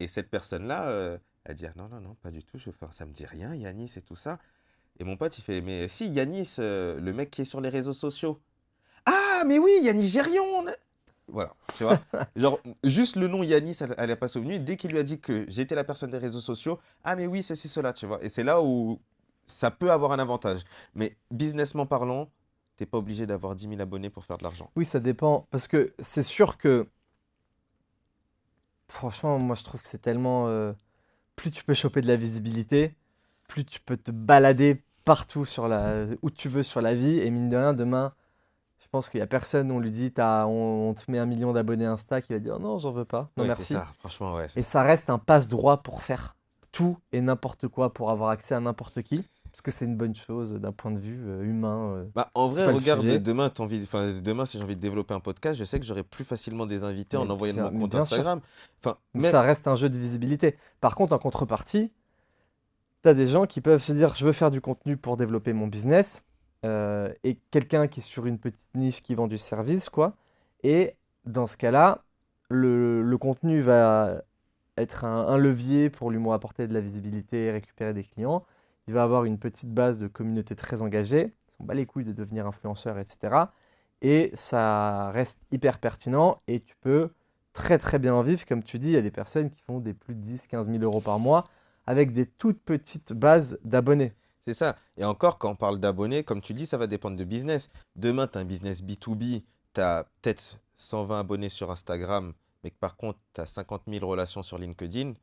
Et cette personne-là, elle dit, ah non, non, non, pas du tout, enfin, ça me dit rien, Yanis et tout ça. Et mon pote, il fait, mais si, Yanis, le mec qui est sur les réseaux sociaux. Ah, mais oui, Yanis Gérion! Voilà, tu vois. Genre, juste le nom Yanis, elle n'est pas souvenue. Dès qu'il lui a dit que j'étais la personne des réseaux sociaux, ah, mais oui, ceci, cela, tu vois. Et c'est là où ça peut avoir un avantage. Mais businessment parlant, t'es pas obligé d'avoir 10 000 abonnés pour faire de l'argent. Oui, ça dépend. Parce que c'est sûr que, franchement, moi, je trouve que c'est tellement... plus tu peux choper de la visibilité, plus tu peux te balader partout où tu veux sur la vie. Et mine de rien, demain, je pense qu'il n'y a personne, on lui dit, on te met 1 million d'abonnés Insta, qui va dire non, j'en veux pas, non Ouais, c'est merci. ça, franchement, ouais. Et ça reste un passe-droit pour faire tout et n'importe quoi, pour avoir accès à n'importe qui. Parce que c'est une bonne chose d'un point de vue humain. Bah, en C'est vrai, pas le regarde, sujet. demain, si j'ai envie de développer un podcast, je sais que j'aurai plus facilement des invités en envoyant de mon Mais compte bien sûr, Instagram. Enfin, mais même, ça reste un jeu de visibilité. Par contre, en contrepartie, tu as des gens qui peuvent se dire, je veux faire du contenu pour développer mon business, et quelqu'un qui est sur une petite niche qui vend du service, quoi. Et dans ce cas-là, le contenu va être un levier pour lui apporter de la visibilité et récupérer des clients. Il va avoir une petite base de communauté très engagée. Il s'en bat les couilles de devenir influenceur, etc. Et ça reste hyper pertinent et tu peux très très bien en vivre. Comme tu dis, il y a des personnes qui font des plus de 10 000 à 15 000 euros par mois avec des toutes petites bases d'abonnés. c'est ça. Et encore, quand on parle d'abonnés, comme tu dis, ça va dépendre de business. Demain, tu as un business B2B, tu as peut-être 120 abonnés sur Instagram, mais que par contre, tu as 50 000 relations sur LinkedIn.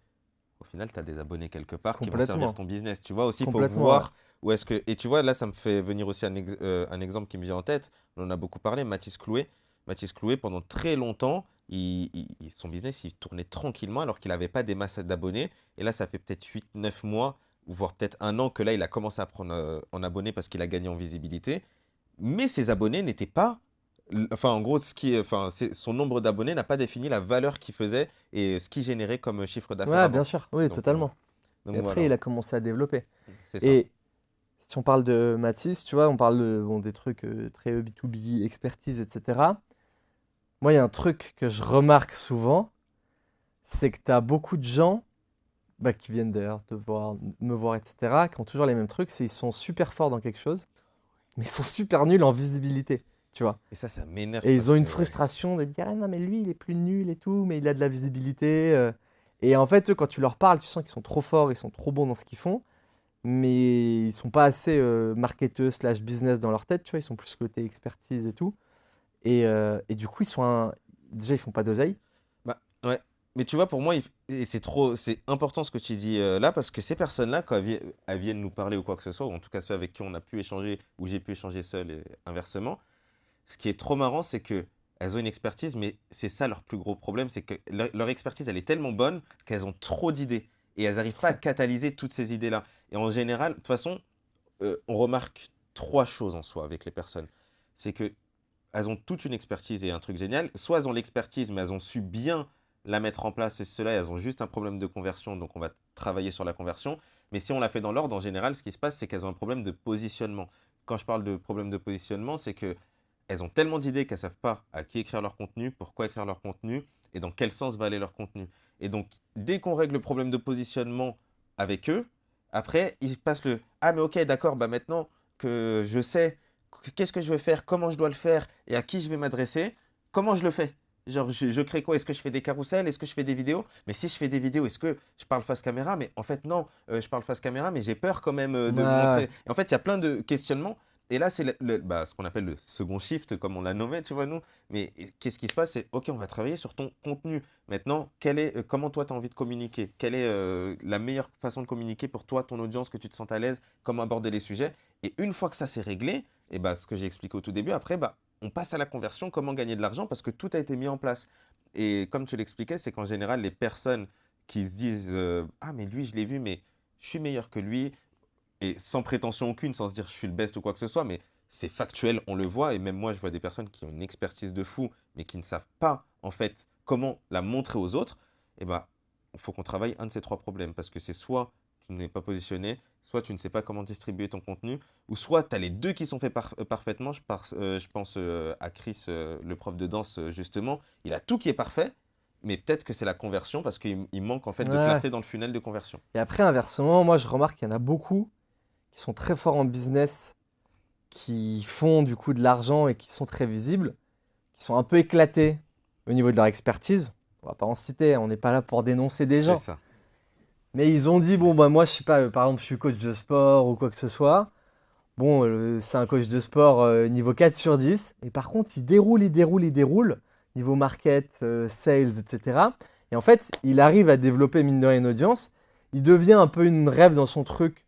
Au final, tu as des abonnés quelque part qui vont servir Complètement. ton business. Tu vois aussi, il faut Complètement, ouais. voir où est-ce que. Et tu vois, là, ça me fait venir aussi un exemple qui me vient en tête. On en a beaucoup parlé, Mathis Clouet. Mathis Clouet, pendant très longtemps, son business, il tournait tranquillement alors qu'il n'avait pas des masses d'abonnés. Et là, ça fait peut-être 8, 9 mois, ou voire peut-être un an que là, il a commencé à prendre en abonnés parce qu'il a gagné en visibilité. Mais ses abonnés n'étaient pas Enfin, en gros, son nombre d'abonnés n'a pas défini la valeur qu'il faisait et ce qu'il générait comme chiffre d'affaires Ouais, bien avant. sûr, oui, Donc, euh, totalement. donc Et après, voilà, il a commencé à développer. c'est ça. Et si on parle de Mathis, tu vois, on parle bon, des trucs très B2B, expertise, etc. Moi, il y a un truc que je remarque souvent, c'est que tu as beaucoup de gens qui viennent d'ailleurs me voir, etc., qui ont toujours les mêmes trucs, c'est ils sont super forts dans quelque chose, mais ils sont super nuls en visibilité, tu vois. Et ça m'énerve Et ils parce ont que, une ouais. frustration de dire, ah non, mais lui, il est plus nul et tout, mais il a de la visibilité. Et en fait, eux, quand tu leur parles, tu sens qu'ils sont trop forts, ils sont trop bons dans ce qu'ils font, mais ils sont pas assez marketeux slash business dans leur tête, tu vois, ils sont plus côté expertise et tout. Et du coup, déjà, ils font pas d'oseille. Bah, ouais. Mais tu vois, pour moi, et c'est important ce que tu dis là, parce que ces personnes-là, quand elles viennent nous parler ou quoi que ce soit, ou en tout cas ceux avec qui on a pu échanger, ou j'ai pu échanger seul et inversement, ce qui est trop marrant, c'est que elles ont une expertise, mais c'est ça leur plus gros problème, c'est que leur expertise, elle est tellement bonne qu'elles ont trop d'idées. Et elles n'arrivent pas à catalyser toutes ces idées-là. Et en général, de toute façon, on remarque trois choses en soi avec les personnes. C'est que elles ont toute une expertise et un truc génial. Soit elles ont l'expertise, mais elles ont su bien la mettre en place, et cela, elles ont juste un problème de conversion, donc on va travailler sur la conversion. Mais si on la fait dans l'ordre, en général, ce qui se passe, c'est qu'elles ont un problème de positionnement. Quand je parle de problème de positionnement, c'est que elles ont tellement d'idées qu'elles ne savent pas à qui écrire leur contenu, pourquoi écrire leur contenu et dans quel sens va aller leur contenu. Et donc, dès qu'on règle le problème de positionnement avec eux, après, ils passent le ah, mais ok, d'accord, bah maintenant que je sais qu'est-ce que je vais faire, comment je dois le faire et à qui je vais m'adresser, comment je le fais? Genre, je crée quoi? Est-ce que je fais des carousels? Est-ce que je fais des vidéos? Mais si je fais des vidéos, est-ce que je parle face caméra? Mais en fait, non, je parle face caméra, mais j'ai peur quand même Ouais, de ouais. montrer. Et en fait, il y a plein de questionnements. Et là, c'est ce qu'on appelle le second shift, comme on l'a nommé, tu vois, nous. Mais qu'est-ce qui se passe? C'est, OK, on va travailler sur ton contenu. Maintenant, comment toi, tu as envie de communiquer? Quelle est la meilleure façon de communiquer pour toi, ton audience, que tu te sentes à l'aise? Comment aborder les sujets? Et une fois que ça c'est réglé, et bah, ce que j'ai expliqué au tout début, après, bah, on passe à la conversion, comment gagner de l'argent, parce que tout a été mis en place. Et comme tu l'expliquais, c'est qu'en général, les personnes qui se disent ah, mais lui, je l'ai vu, mais je suis meilleur que lui, et sans prétention aucune, sans se dire je suis le best ou quoi que ce soit, mais c'est factuel, on le voit. Et même moi, je vois des personnes qui ont une expertise de fou, mais qui ne savent pas, en fait, comment la montrer aux autres. Et bah, il faut qu'on travaille un de ces trois problèmes. Parce que c'est soit tu n'es pas positionné, soit tu ne sais pas comment distribuer ton contenu, ou soit tu as les deux qui sont faits parfaitement. Je pense à Chris, le prof de danse, justement. Il a tout qui est parfait, mais peut-être que c'est la conversion parce qu'il manque en fait de Ouais. clarté dans le funnel de conversion. Et après, inversement, moi, je remarque qu'il y en a beaucoup qui sont très forts en business, qui font du coup de l'argent et qui sont très visibles, qui sont un peu éclatés au niveau de leur expertise. On va pas en citer, on n'est pas là pour dénoncer des C'est gens. ça. Mais ils ont dit, bon, bah moi, je sais pas, par exemple, je suis coach de sport ou quoi que ce soit. Bon, c'est un coach de sport niveau 4 sur 10. Et par contre, il déroule, niveau market, sales, etc. Et en fait, il arrive à développer, mine de rien, une audience. Il devient un peu une rêve dans son truc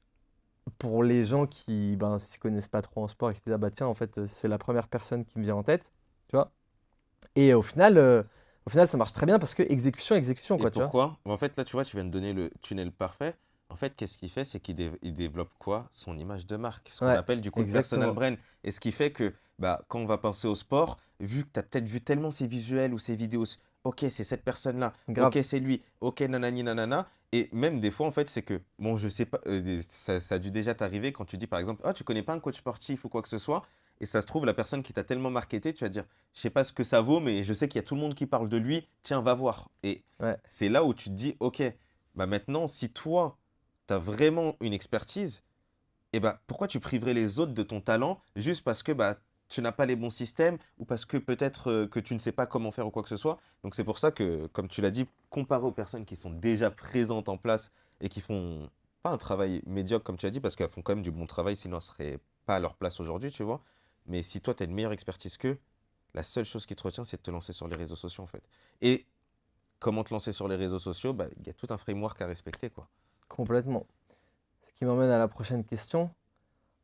pour les gens qui ben, s'y connaissent pas trop en sport et qui disent, ah bah tiens, en fait, c'est la première personne qui me vient en tête, tu vois. Et au final, ça marche très bien parce que exécution, exécution, Et quoi, tu vois. pourquoi? En fait, là, tu vois, tu viens de donner le tunnel parfait. En fait, qu'est-ce qu'il fait? C'est il développe quoi? Son image de marque, ce qu'on Ouais, appelle du coup le personal exactement. brand. Et ce qui fait que bah, quand on va penser au sport, vu que tu as peut-être vu tellement ces visuels ou ces vidéos, ok, c'est cette personne-là, ok, Grave. c'est lui, ok, nanani, nanana. Et même des fois, en fait, c'est que, bon, je sais pas, ça a dû déjà t'arriver quand tu dis par exemple, ah, tu connais pas un coach sportif ou quoi que ce soit. Et ça se trouve, la personne qui t'a tellement marketé, tu vas dire, je sais pas ce que ça vaut, mais je sais qu'il y a tout le monde qui parle de lui, tiens, va voir. Et Ouais. c'est là où tu te dis, OK, bah maintenant, si toi, tu as vraiment une expertise, et bah, pourquoi tu priverais les autres de ton talent juste parce que bah, tu n'as pas les bons systèmes ou parce que peut-être que tu ne sais pas comment faire ou quoi que ce soit. Donc c'est pour ça que, comme tu l'as dit, comparé aux personnes qui sont déjà présentes en place et qui font pas un travail médiocre, comme tu as dit, parce qu'elles font quand même du bon travail, sinon elles ne seraient pas à leur place aujourd'hui, tu vois. Mais si toi, tu as une meilleure expertise qu'eux, la seule chose qui te retient, c'est de te lancer sur les réseaux sociaux, en fait. Et comment te lancer sur les réseaux sociaux, bah, il y a tout un framework à respecter, quoi. Complètement. Ce qui m'emmène à la prochaine question.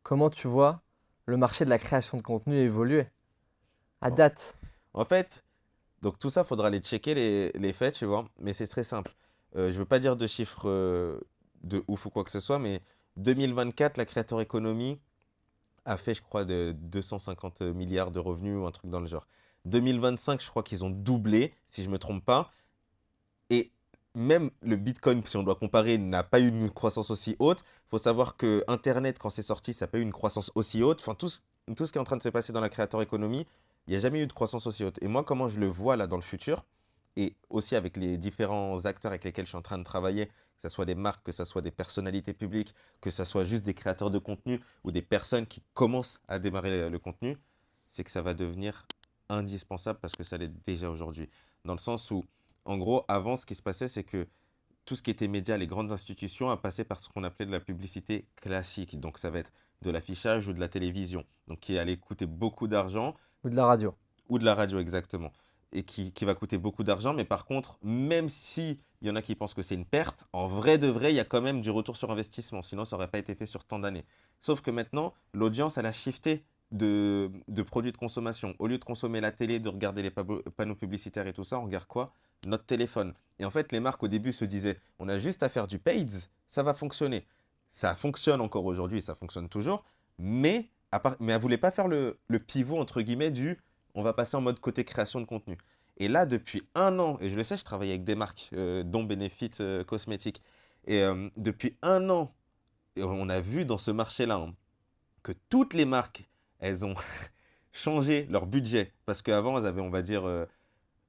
Comment tu vois le marché de la création de contenu évoluer à En, date? en fait, donc tout ça, faudra les checker les faits, tu vois. Mais c'est très simple. Je veux pas dire de chiffres de ouf ou quoi que ce soit, mais 2024, la creator economy, a fait, je crois, de 250 milliards de revenus ou un truc dans le genre. 2025, je crois qu'ils ont doublé, si je ne me trompe pas. Et même le Bitcoin, si on doit comparer, n'a pas eu une croissance aussi haute. Il faut savoir que Internet, quand c'est sorti, ça n'a pas eu une croissance aussi haute. Enfin, tout ce qui est en train de se passer dans la créateur économie, il n'y a jamais eu de croissance aussi haute. Et moi, comment je le vois là dans le futur, et aussi avec les différents acteurs avec lesquels je suis en train de travailler, que ce soit des marques, que ce soit des personnalités publiques, que ce soit juste des créateurs de contenu ou des personnes qui commencent à démarrer le contenu, c'est que ça va devenir indispensable parce que ça l'est déjà aujourd'hui. Dans le sens où, en gros, avant, ce qui se passait, c'est que tout ce qui était médias, les grandes institutions, a passé par ce qu'on appelait de la publicité classique. Donc, ça va être de l'affichage ou de la télévision. Donc, qui allait coûter beaucoup d'argent, Ou de la radio. ou de la radio exactement, et qui va coûter beaucoup d'argent. Mais par contre, même si il y en a qui pensent que c'est une perte, en vrai de vrai, il y a quand même du retour sur investissement. Sinon, ça n'aurait pas été fait sur tant d'années. Sauf que maintenant, l'audience, elle a shifté de produits de consommation. Au lieu de consommer la télé, de regarder les panneaux publicitaires et tout ça, on regarde quoi? Notre téléphone. Et en fait, les marques au début se disaient, on a juste à faire du paid, ça va fonctionner. Ça fonctionne encore aujourd'hui, ça fonctionne toujours, mais, mais elles ne voulaient pas faire le pivot, entre guillemets, du on va passer en mode côté création de contenu. Et là, depuis un an, et je le sais, je travaille avec des marques, dont Benefit Cosmétiques, et depuis un an, et on a vu dans ce marché-là hein, que toutes les marques, elles ont changé leur budget, parce qu'avant, elles avaient, on va dire,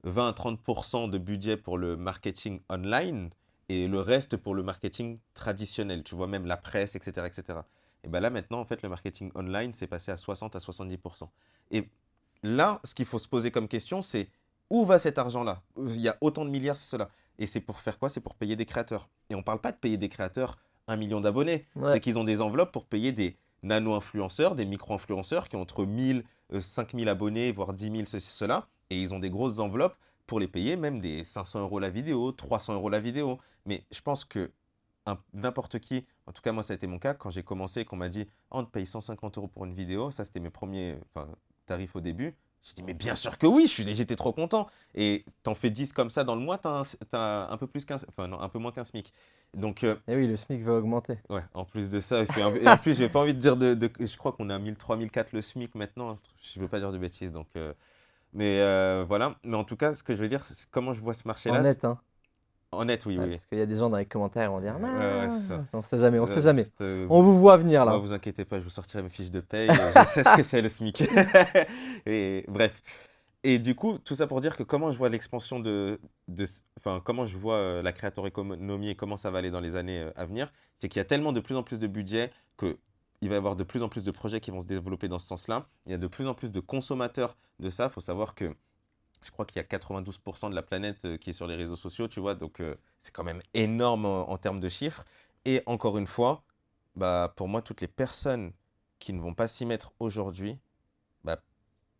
20 à 30% de budget pour le marketing online et le reste pour le marketing traditionnel, tu vois, même la presse, etc. etc. Et bien là, maintenant, en fait, le marketing online, c'est passé à 60 à 70%. Et là, ce qu'il faut se poser comme question, c'est où va cet argent-là? Il y a autant de milliards, c'est cela. Et c'est pour faire quoi? C'est pour payer des créateurs. Et on ne parle pas de payer des créateurs 1 million d'abonnés. Ouais. C'est qu'ils ont des enveloppes pour payer des nano-influenceurs, des micro-influenceurs qui ont entre 1000, 5000 abonnés, voire 10 000, ceci, cela. Et ils ont des grosses enveloppes pour les payer, même des 500 € la vidéo, 300 € la vidéo. Mais je pense que n'importe qui, en tout cas moi ça a été mon cas, quand j'ai commencé et qu'on m'a dit oh, on te paye 150 € pour une vidéo, ça c'était mes premiers tarifs au début. J'ai dit mais bien sûr que oui, j'étais trop content. Et t'en fais 10 comme ça dans le mois, t'as un peu plus qu'un, enfin non, un peu moins qu'un SMIC. Donc Et oui, le SMIC va augmenter. ouais, en plus de ça, et en plus j'ai pas envie de dire je crois qu'on est à 1003, 1004 le SMIC maintenant, je veux pas dire de bêtises donc mais voilà, mais en tout cas ce que je veux dire c'est comment je vois ce En marché-là. net, hein. En net, oui, Ouais, oui. parce qu'il y a des gens dans les commentaires qui vont dire Ouais, c'est ça. on sait jamais, on sait Euh, jamais. euh, On vous voit venir Moi, là. vous inquiétez pas, je vous sortirai mes fiches de paye. Je sais ce que c'est le SMIC. Et bref. Et du coup, tout ça pour dire que comment je vois l'expansion enfin, comment je vois la créateur économie et comment ça va aller dans les années à venir, c'est qu'il y a tellement de plus en plus de budget qu'il va y avoir de plus en plus de projets qui vont se développer dans ce sens-là. Il y a de plus en plus de consommateurs de ça. Il faut savoir que je crois qu'il y a 92% de la planète qui est sur les réseaux sociaux, tu vois, donc c'est quand même énorme en termes de chiffres. Et encore une fois, bah, pour moi, toutes les personnes qui ne vont pas s'y mettre aujourd'hui, bah,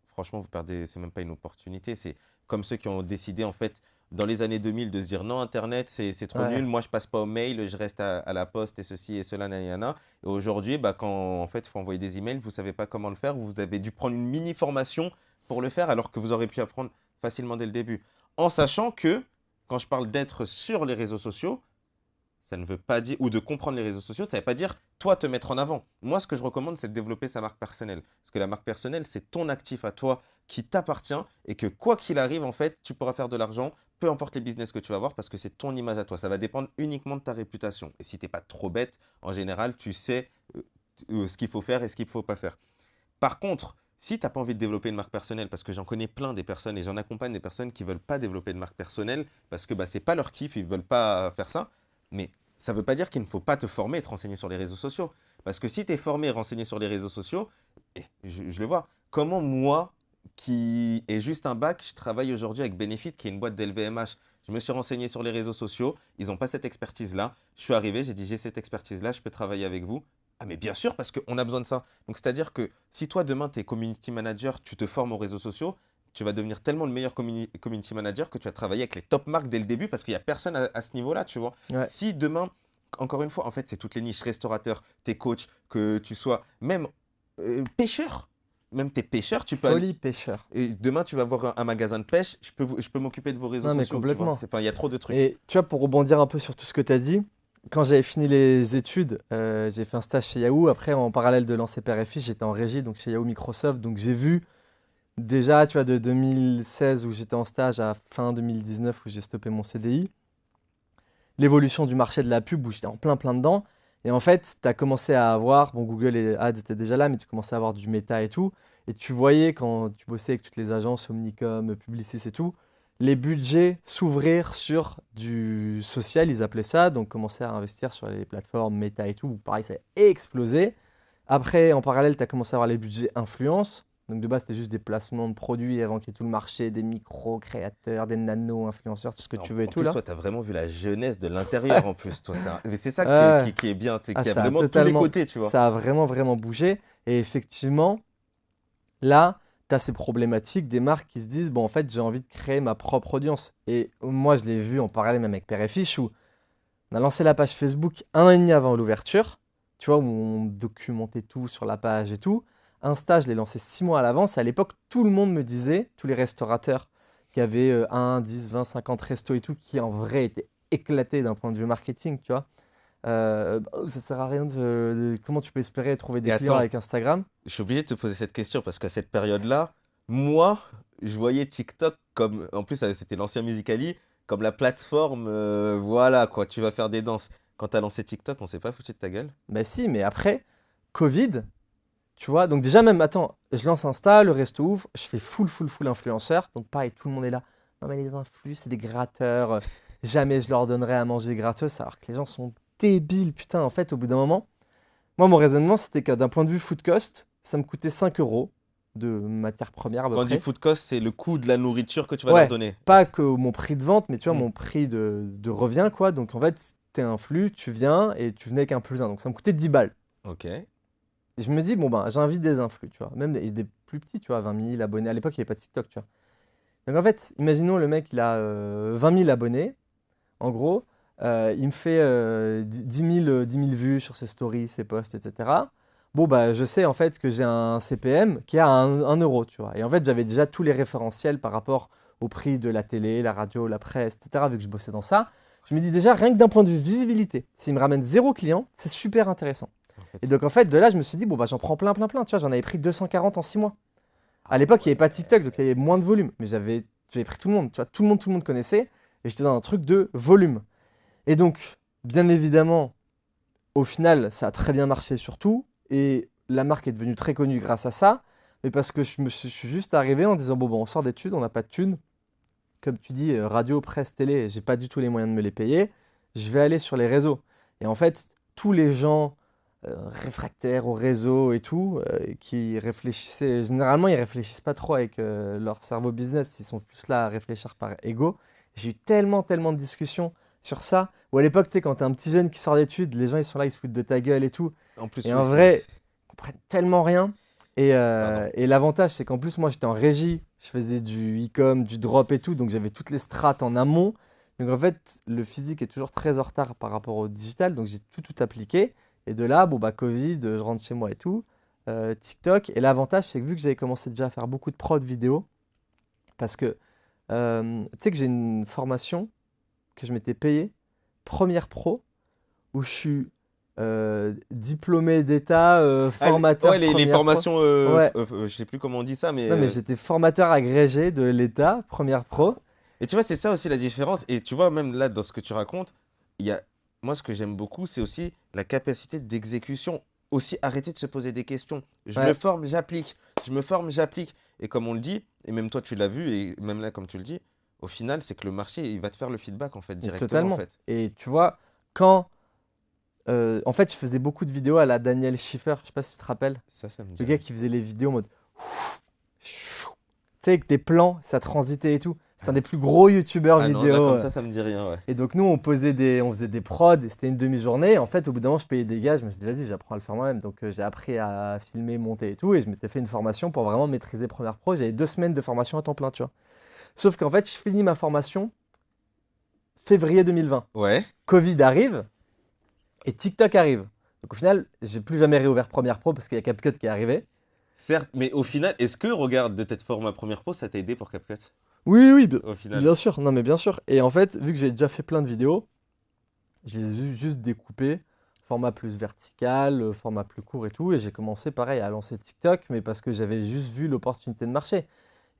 franchement, vous perdez, c'est même pas une opportunité. C'est comme ceux qui ont décidé, en fait, dans les années 2000, de se dire non, Internet, c'est trop Ouais. nul, moi, je passe pas au mail, je reste à la poste et ceci et cela, nanana. Et aujourd'hui, bah, quand en fait, il faut envoyer des emails, vous savez pas comment le faire, vous avez dû prendre une mini formation pour le faire, alors que vous aurez pu apprendre facilement dès le début. En sachant que, quand je parle d'être sur les réseaux sociaux, ça ne veut pas dire, ou de comprendre les réseaux sociaux, ça ne veut pas dire toi te mettre en avant. Moi, ce que je recommande, c'est de développer sa marque personnelle. Parce que la marque personnelle, c'est ton actif à toi qui t'appartient et que quoi qu'il arrive, en fait, tu pourras faire de l'argent, peu importe les business que tu vas avoir, parce que c'est ton image à toi. Ça va dépendre uniquement de ta réputation. Et si tu n'es pas trop bête, en général, tu sais ce qu'il faut faire et ce qu'il ne faut pas faire. Par contre, si tu n'as pas envie de développer une marque personnelle, parce que j'en connais plein des personnes et j'en accompagne des personnes qui ne veulent pas développer de marque personnelle parce que bah, ce n'est pas leur kiff, ils ne veulent pas faire ça, mais ça ne veut pas dire qu'il ne faut pas te former et te renseigner sur les réseaux sociaux. Parce que si tu es formé et renseigné sur les réseaux sociaux, et je le vois, comment moi, qui ai juste un bac, je travaille aujourd'hui avec Benefit, qui est une boîte d'LVMH. Je me suis renseigné sur les réseaux sociaux, ils n'ont pas cette expertise-là. Je suis arrivé, j'ai dit j'ai cette expertise-là, je peux travailler avec vous. Ah mais bien sûr, parce qu'on a besoin de ça. Donc c'est-à-dire que si toi demain tu es community manager, tu te formes aux réseaux sociaux, tu vas devenir tellement le meilleur community manager que tu vas travailler avec les top marques dès le début parce qu'il n'y a personne à ce niveau-là, tu vois. Ouais. Si demain, encore une fois, en fait, c'est toutes les niches, restaurateur, tes coachs, que tu sois même pêcheur, même tes pêcheurs, tu peux aller. Folie pêcheur. Et demain, tu vas avoir un magasin de pêche, je peux m'occuper de vos réseaux Non, mais sociaux. Tu vois. complètement. Enfin, il y a trop de trucs. Et tu vois, pour rebondir un peu sur tout ce que tu as dit, quand j'avais fini les études, j'ai fait un stage chez Yahoo. Après, en parallèle de lancer Père et Fils, j'étais en régie, donc chez Yahoo Microsoft. Donc j'ai vu déjà, tu vois, de 2016 où j'étais en stage à fin 2019 où j'ai stoppé mon CDI, l'évolution du marché de la pub où j'étais en plein dedans. Et en fait, tu as commencé à avoir, bon, Google et Ads étaient déjà là, mais tu commençais à avoir du méta et tout. Et tu voyais quand tu bossais avec toutes les agences, Omnicom, Publicis et tout, les budgets s'ouvrir sur du social, ils appelaient ça. Donc, commencer à investir sur les plateformes méta et tout. Où, pareil, ça a explosé. Après, en parallèle, tu as commencé à avoir les budgets influence. Donc de base, c'était juste des placements de produits avant qu'il y ait tout le marché, des micro-créateurs, des nano-influenceurs, tout ce que En, tu veux et en tout plus, là. toi, tu as vraiment vu la jeunesse de l'intérieur en plus. Toi, mais c'est ça Ouais. qui est bien, c'est Ah, qu'il y a ça a vraiment tous les totalement, côtés, tu vois. ça a vraiment bougé. Et effectivement, là, tu as ces problématiques des marques qui se disent, bon, en fait, j'ai envie de créer ma propre audience. Et moi, je l'ai vu en parallèle même avec Père et Fiche, où on a lancé la page Facebook 1 an et demi avant l'ouverture, tu vois, où on documentait tout sur la page et tout. Insta, je l'ai lancé 6 mois à l'avance. À l'époque, tout le monde me disait, tous les restaurateurs qui avaient 1, 10, 20, 50 restos et tout, qui en vrai étaient éclatés d'un point de vue marketing, tu vois. Bah, ça sert à rien comment tu peux espérer trouver Et des clients attends, avec Instagram? je suis obligé de te poser cette question parce qu'à cette période-là, moi, je voyais TikTok comme, en plus, c'était l'ancien Musical.ly, comme la plateforme, voilà, quoi, tu vas faire des danses. Quand tu as lancé TikTok, on s'est pas foutu de ta gueule. Bah si, mais après, Covid, tu vois, donc déjà même, attends, je lance Insta, le resto ouvre, je fais full influenceur, donc pareil, tout le monde est là. Non mais les influx, c'est des gratteurs, jamais je leur donnerai à manger gratos, alors que les gens sont débiles, putain, en fait, au bout d'un moment, moi, mon raisonnement, c'était que d'un point de vue food cost, ça me coûtait 5 euros de matière première à peu Quand on dit près. food cost, c'est le coût de la nourriture que tu vas leur Ouais, donner. pas que mon prix de vente, mais tu vois, Hmm. mon prix de revient, quoi. Donc en fait, t'es un flux, tu viens et tu venais avec un plus un. Donc ça me coûtait 10 balles. Ok. Et je me dis, bon, ben, j'invite des influx, tu vois. Même des plus petits, tu vois, 20 000 abonnés. À l'époque, il n'y avait pas de TikTok, tu vois. Donc en fait, imaginons le mec, il a 20 000 abonnés. En gros, il me fait 10 000 vues sur ses stories, ses posts, etc. Bon, bah, je sais en fait que j'ai un CPM qui est à 1 euro, tu vois. Et en fait, j'avais déjà tous les référentiels par rapport au prix de la télé, la radio, la presse, etc. Vu que je bossais dans ça. Je me dis déjà, rien que d'un point de vue visibilité, s'il me ramène 0 client, c'est super intéressant. En Et fait, donc, en fait, de là, je me suis dit, bon, bah, j'en prends plein. Tu vois, j'en avais pris 240 en 6 mois. À ah l'époque, il n'y avait pas ouais. TikTok, donc il y avait moins de volume. Mais j'avais pris tout le monde, tu vois, tout le monde connaissait. Et j'étais dans un truc de volume. Et donc, bien évidemment, au final, ça a très bien marché surtout. Et la marque est devenue très connue grâce à ça. Mais parce que je suis juste arrivé en disant, bon, on sort d'études, on n'a pas de thunes. Comme tu dis, radio, presse, télé, j'ai pas du tout les moyens de me les payer. Je vais aller sur les réseaux. Et en fait, tous les gens réfractaires au réseau et tout, qui réfléchissaient, généralement, ils réfléchissent pas trop avec leur cerveau business. Ils sont plus là à réfléchir par ego. J'ai eu tellement de discussions sur ça. Ou à l'époque, tu sais, quand t'es un petit jeune qui sort d'études, les gens ils sont là, ils se foutent de ta gueule et tout. En plus, Et oui, en c'est. vrai, ils comprennent tellement rien. Pardon. Et l'avantage, c'est qu'en plus, moi, j'étais en régie. Je faisais du e-com, du drop et tout. Donc, j'avais toutes les strates en amont. Donc, en fait, le physique est toujours très en retard par rapport au digital. Donc, j'ai tout appliqué. Et de là, bon, bah, Covid, je rentre chez moi et tout. TikTok. Et l'avantage, c'est que vu que j'avais commencé déjà à faire beaucoup de prod vidéo, parce que tu sais que j'ai une formation que je m'étais payée, Première Pro, où je suis diplômé d'État, Ouais, formateur les Première Pro. formations, Ouais, je sais plus comment on dit ça, mais. non mais j'étais formateur agrégé de l'État, Première Pro. Et tu vois, c'est ça aussi la différence. Et tu vois, même là, dans ce que tu racontes, il y a. Moi, ce que j'aime beaucoup, c'est aussi la capacité d'exécution. Aussi, arrêter de se poser des questions. Je me Ouais, forme, j'applique. Je me forme, j'applique. Et comme on le dit, et même toi, tu l'as vu, et même là, comme tu le dis, au final, c'est que le marché, il va te faire le feedback, en fait, mais directement, en totalement. fait. Et tu vois, quand en fait je faisais beaucoup de vidéos à la Daniel Schiffer, je sais pas si tu te rappelles, Ça me dit le gars rien. qui faisait les vidéos en mode chou, tu sais avec des plans, ça transitait et tout. C'est un des plus gros youtubeurs Ah non, là, vidéo. comme ça me dit rien, ouais. Et donc nous on faisait des prods, et c'était une demi-journée. En fait, au bout d'un moment, je payais des gars, je me suis dit vas-y, j'apprends à le faire moi-même. Donc j'ai appris à filmer, monter et tout, et je m'étais fait une formation pour vraiment maîtriser Premiere Pro. J'avais 2 semaines de formation à temps plein, tu vois. Sauf qu'en fait, je finis ma formation février 2020. Ouais. Covid arrive et TikTok arrive. Donc au final, j'ai plus jamais réouvert Premiere Pro parce qu'il y a CapCut qui est arrivé. Certes, mais au final, est-ce que, regarde, de t'être formé à Première Pro, ça t'a aidé pour CapCut? Oui, Au final. bien sûr, non mais bien sûr. Et en fait, vu que j'ai déjà fait plein de vidéos, Je les ai juste découpés, format plus vertical, format plus court et tout. Et j'ai commencé pareil à lancer TikTok, mais parce que j'avais juste vu l'opportunité de marché.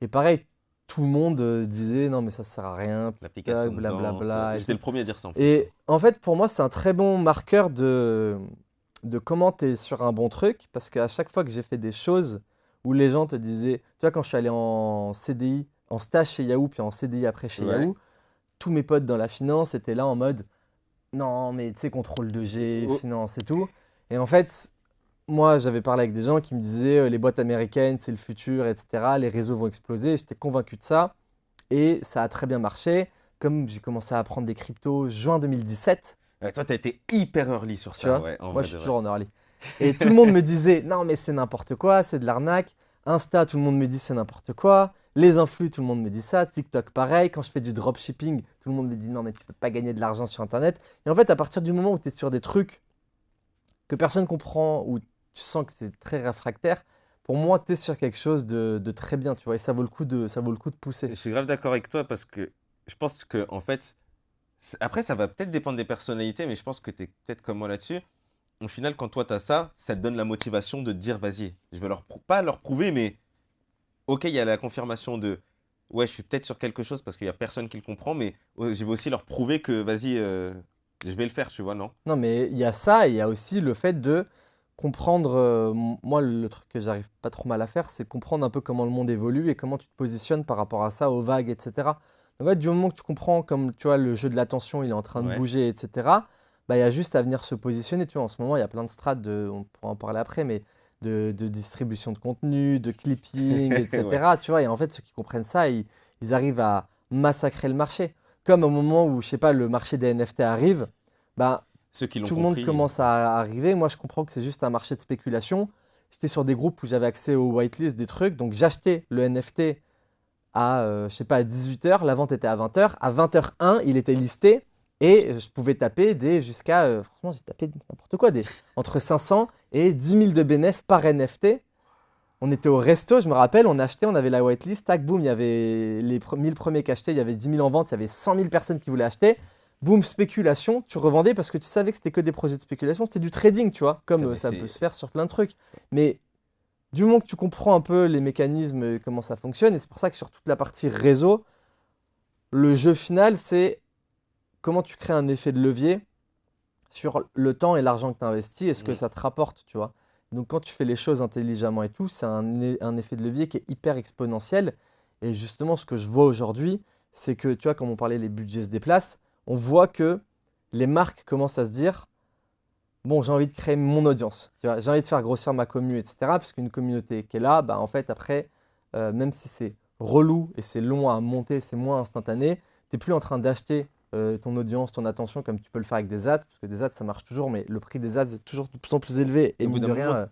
Et pareil, tout le monde disait non, mais ça sert à rien, TikTok, L'application de danse. blablabla et J'étais tout. le premier à dire ça en plus, hein. Et en fait, pour moi, c'est un très bon marqueur de comment tu es sur un bon truc, parce qu'à chaque fois que j'ai fait des choses où les gens te disaient, tu vois, quand je suis allé en CDI, en stage chez Yahoo, puis en CDI après chez Ouais. Yahoo, tous mes potes dans la finance étaient là en mode, non, mais tu sais, contrôle de G, Oh, finance et tout. Et en fait, moi, j'avais parlé avec des gens qui me disaient, les boîtes américaines, c'est le futur, etc. Les réseaux vont exploser. J'étais convaincu de ça. Et ça a très bien marché. Comme j'ai commencé à apprendre des cryptos juin 2017, toi, t'as été hyper early sur tu ça, vois, ouais, en moi vrai je de suis vrai. toujours en early. Et tout le monde me disait, non mais c'est n'importe quoi, c'est de l'arnaque. Insta, tout le monde me dit c'est n'importe quoi. Les influx, tout le monde me dit ça. TikTok, pareil. Quand je fais du dropshipping, tout le monde me dit non mais tu peux pas gagner de l'argent sur Internet. Et en fait, à partir du moment où tu es sur des trucs que personne comprend, où tu sens que c'est très réfractaire, pour moi, tu es sur quelque chose de très bien, tu vois. Et ça vaut le coup de Je pousser. suis grave d'accord avec toi parce que je pense que, en fait, après, ça va peut-être dépendre des personnalités, mais je pense que tu es peut-être comme moi là-dessus. Au final, quand toi, tu as ça, ça te donne la motivation de te dire, vas-y, je vais pas leur prouver, mais ok, il y a la confirmation de, ouais, je suis peut-être sur quelque chose parce qu'il y a personne qui le comprend, mais je vais aussi leur prouver que, vas-y, je vais le faire, tu vois, non? Non, mais il y a ça, et il y a aussi le fait de comprendre. Moi, le truc que j'arrive pas trop mal à faire, c'est comprendre un peu comment le monde évolue et comment tu te positionnes par rapport à ça, aux vagues, etc. Donc, ouais, du moment que tu comprends, comme tu vois, le jeu de l'attention, il est en train de Ouais. bouger, etc., bah, il y a juste à venir se positionner. Tu vois, en ce moment, il y a plein de strates, on pourra en parler après, mais de distribution de contenu, de clipping, Ouais. etc. Tu vois, et en fait, ceux qui comprennent ça, ils arrivent à massacrer le marché. Comme au moment où, je sais pas, le marché des NFT arrive, bah, Ceux qui l'ont tout le monde compris. commence à arriver. Moi, je comprends que c'est juste un marché de spéculation. J'étais sur des groupes où j'avais accès aux whitelists, des trucs. Donc, j'achetais le NFT à, je sais pas, à 18h. La vente était à 20h. À 20h01, il était listé. Et je pouvais taper jusqu'à, franchement, j'ai tapé n'importe quoi, entre 500 et 10 000 de bénéfices par NFT. On était au resto, je me rappelle, on achetait, on avait la whitelist, tac, boum, il y avait les 1000 premiers qui achetaient, il y avait 10 000 en vente, il y avait 100 000 personnes qui voulaient acheter. Boum, spéculation, tu revendais parce que tu savais que c'était que des projets de spéculation, c'était du trading, tu vois, comme Putain, mais ça peut c'est. se faire sur plein de trucs. Mais du moment que tu comprends un peu les mécanismes, comment ça fonctionne, et c'est pour ça que sur toute la partie réseau, le jeu final, c'est comment tu crées un effet de levier sur le temps et l'argent que tu investis et ce que Mm. ça te rapporte, tu vois. Donc quand tu fais les choses intelligemment et tout, c'est un effet de levier qui est hyper exponentiel. Et justement, ce que je vois aujourd'hui, c'est que, tu vois, comme on parlait, les budgets se déplacent, on voit que les marques commencent à se dire, bon, j'ai envie de créer mon audience, tu vois, j'ai envie de faire grossir ma commu, etc. Parce qu'une communauté qui est là, bah, en fait, après, même si c'est relou et c'est long à monter, c'est moins instantané, tu n'es plus en train d'acheter ton audience, ton attention, comme tu peux le faire avec des ads, parce que des ads, ça marche toujours, mais le prix des ads est toujours de plus en plus élevé. Et Et au bout mine d'un de rien, moment,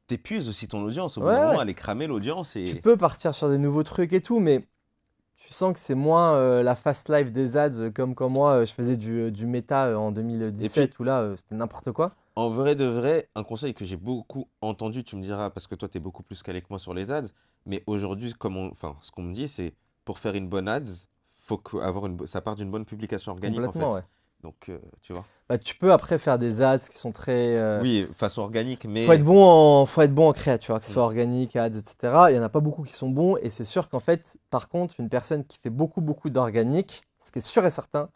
t'épuises aussi ton audience. Au bout ouais, d'un moment, ouais, elle est cramée l'audience tu et. peux partir sur des nouveaux trucs et tout, mais tu sens que c'est moins la fast life des ads, comme quand moi, je faisais du méta en Et puis, 2017, où là, c'était n'importe quoi. en vrai de vrai, un conseil que j'ai beaucoup entendu, tu me diras, parce que toi, tu es beaucoup plus calé que moi sur les ads, mais aujourd'hui, enfin, ce qu'on me dit, c'est pour faire une bonne ads, ça part d'une bonne publication organique, en Complètement, ouais. fait. Donc, tu vois. Bah, tu peux après faire des ads qui sont très. Oui, façon organique, mais. Faut être bon en créa, tu vois, que ce Mm. soit organique, ads, etc. Il n'y en a pas beaucoup qui sont bons. Et c'est sûr qu'en fait, par contre, une personne qui fait beaucoup, beaucoup d'organique, ce qui est sûr et certain,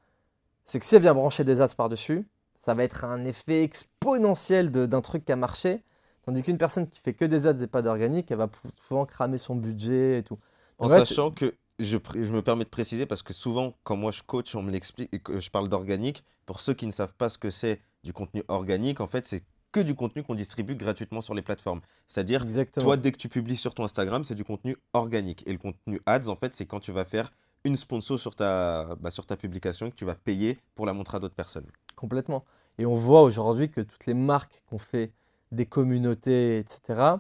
c'est que si elle vient brancher des ads par-dessus, ça va être un effet exponentiel d'un truc qui a marché. Tandis qu'une personne qui fait que des ads et pas d'organique, elle va souvent cramer son budget et tout. En Donc, en fait, sachant que je me permets de préciser, parce que souvent, quand moi je coach, on me l'explique, et que je parle d'organique, pour ceux qui ne savent pas ce que c'est du contenu organique, en fait, c'est que du contenu qu'on distribue gratuitement sur les plateformes. C'est-à-dire, toi, exactement. dès que tu publies sur ton Instagram, c'est du contenu organique. Et le contenu ads, en fait, c'est quand tu vas faire une sponsor sur ta publication et que tu vas payer pour la montrer à d'autres personnes. Complètement. Et on voit aujourd'hui que toutes les marques qui ont fait des communautés, etc.,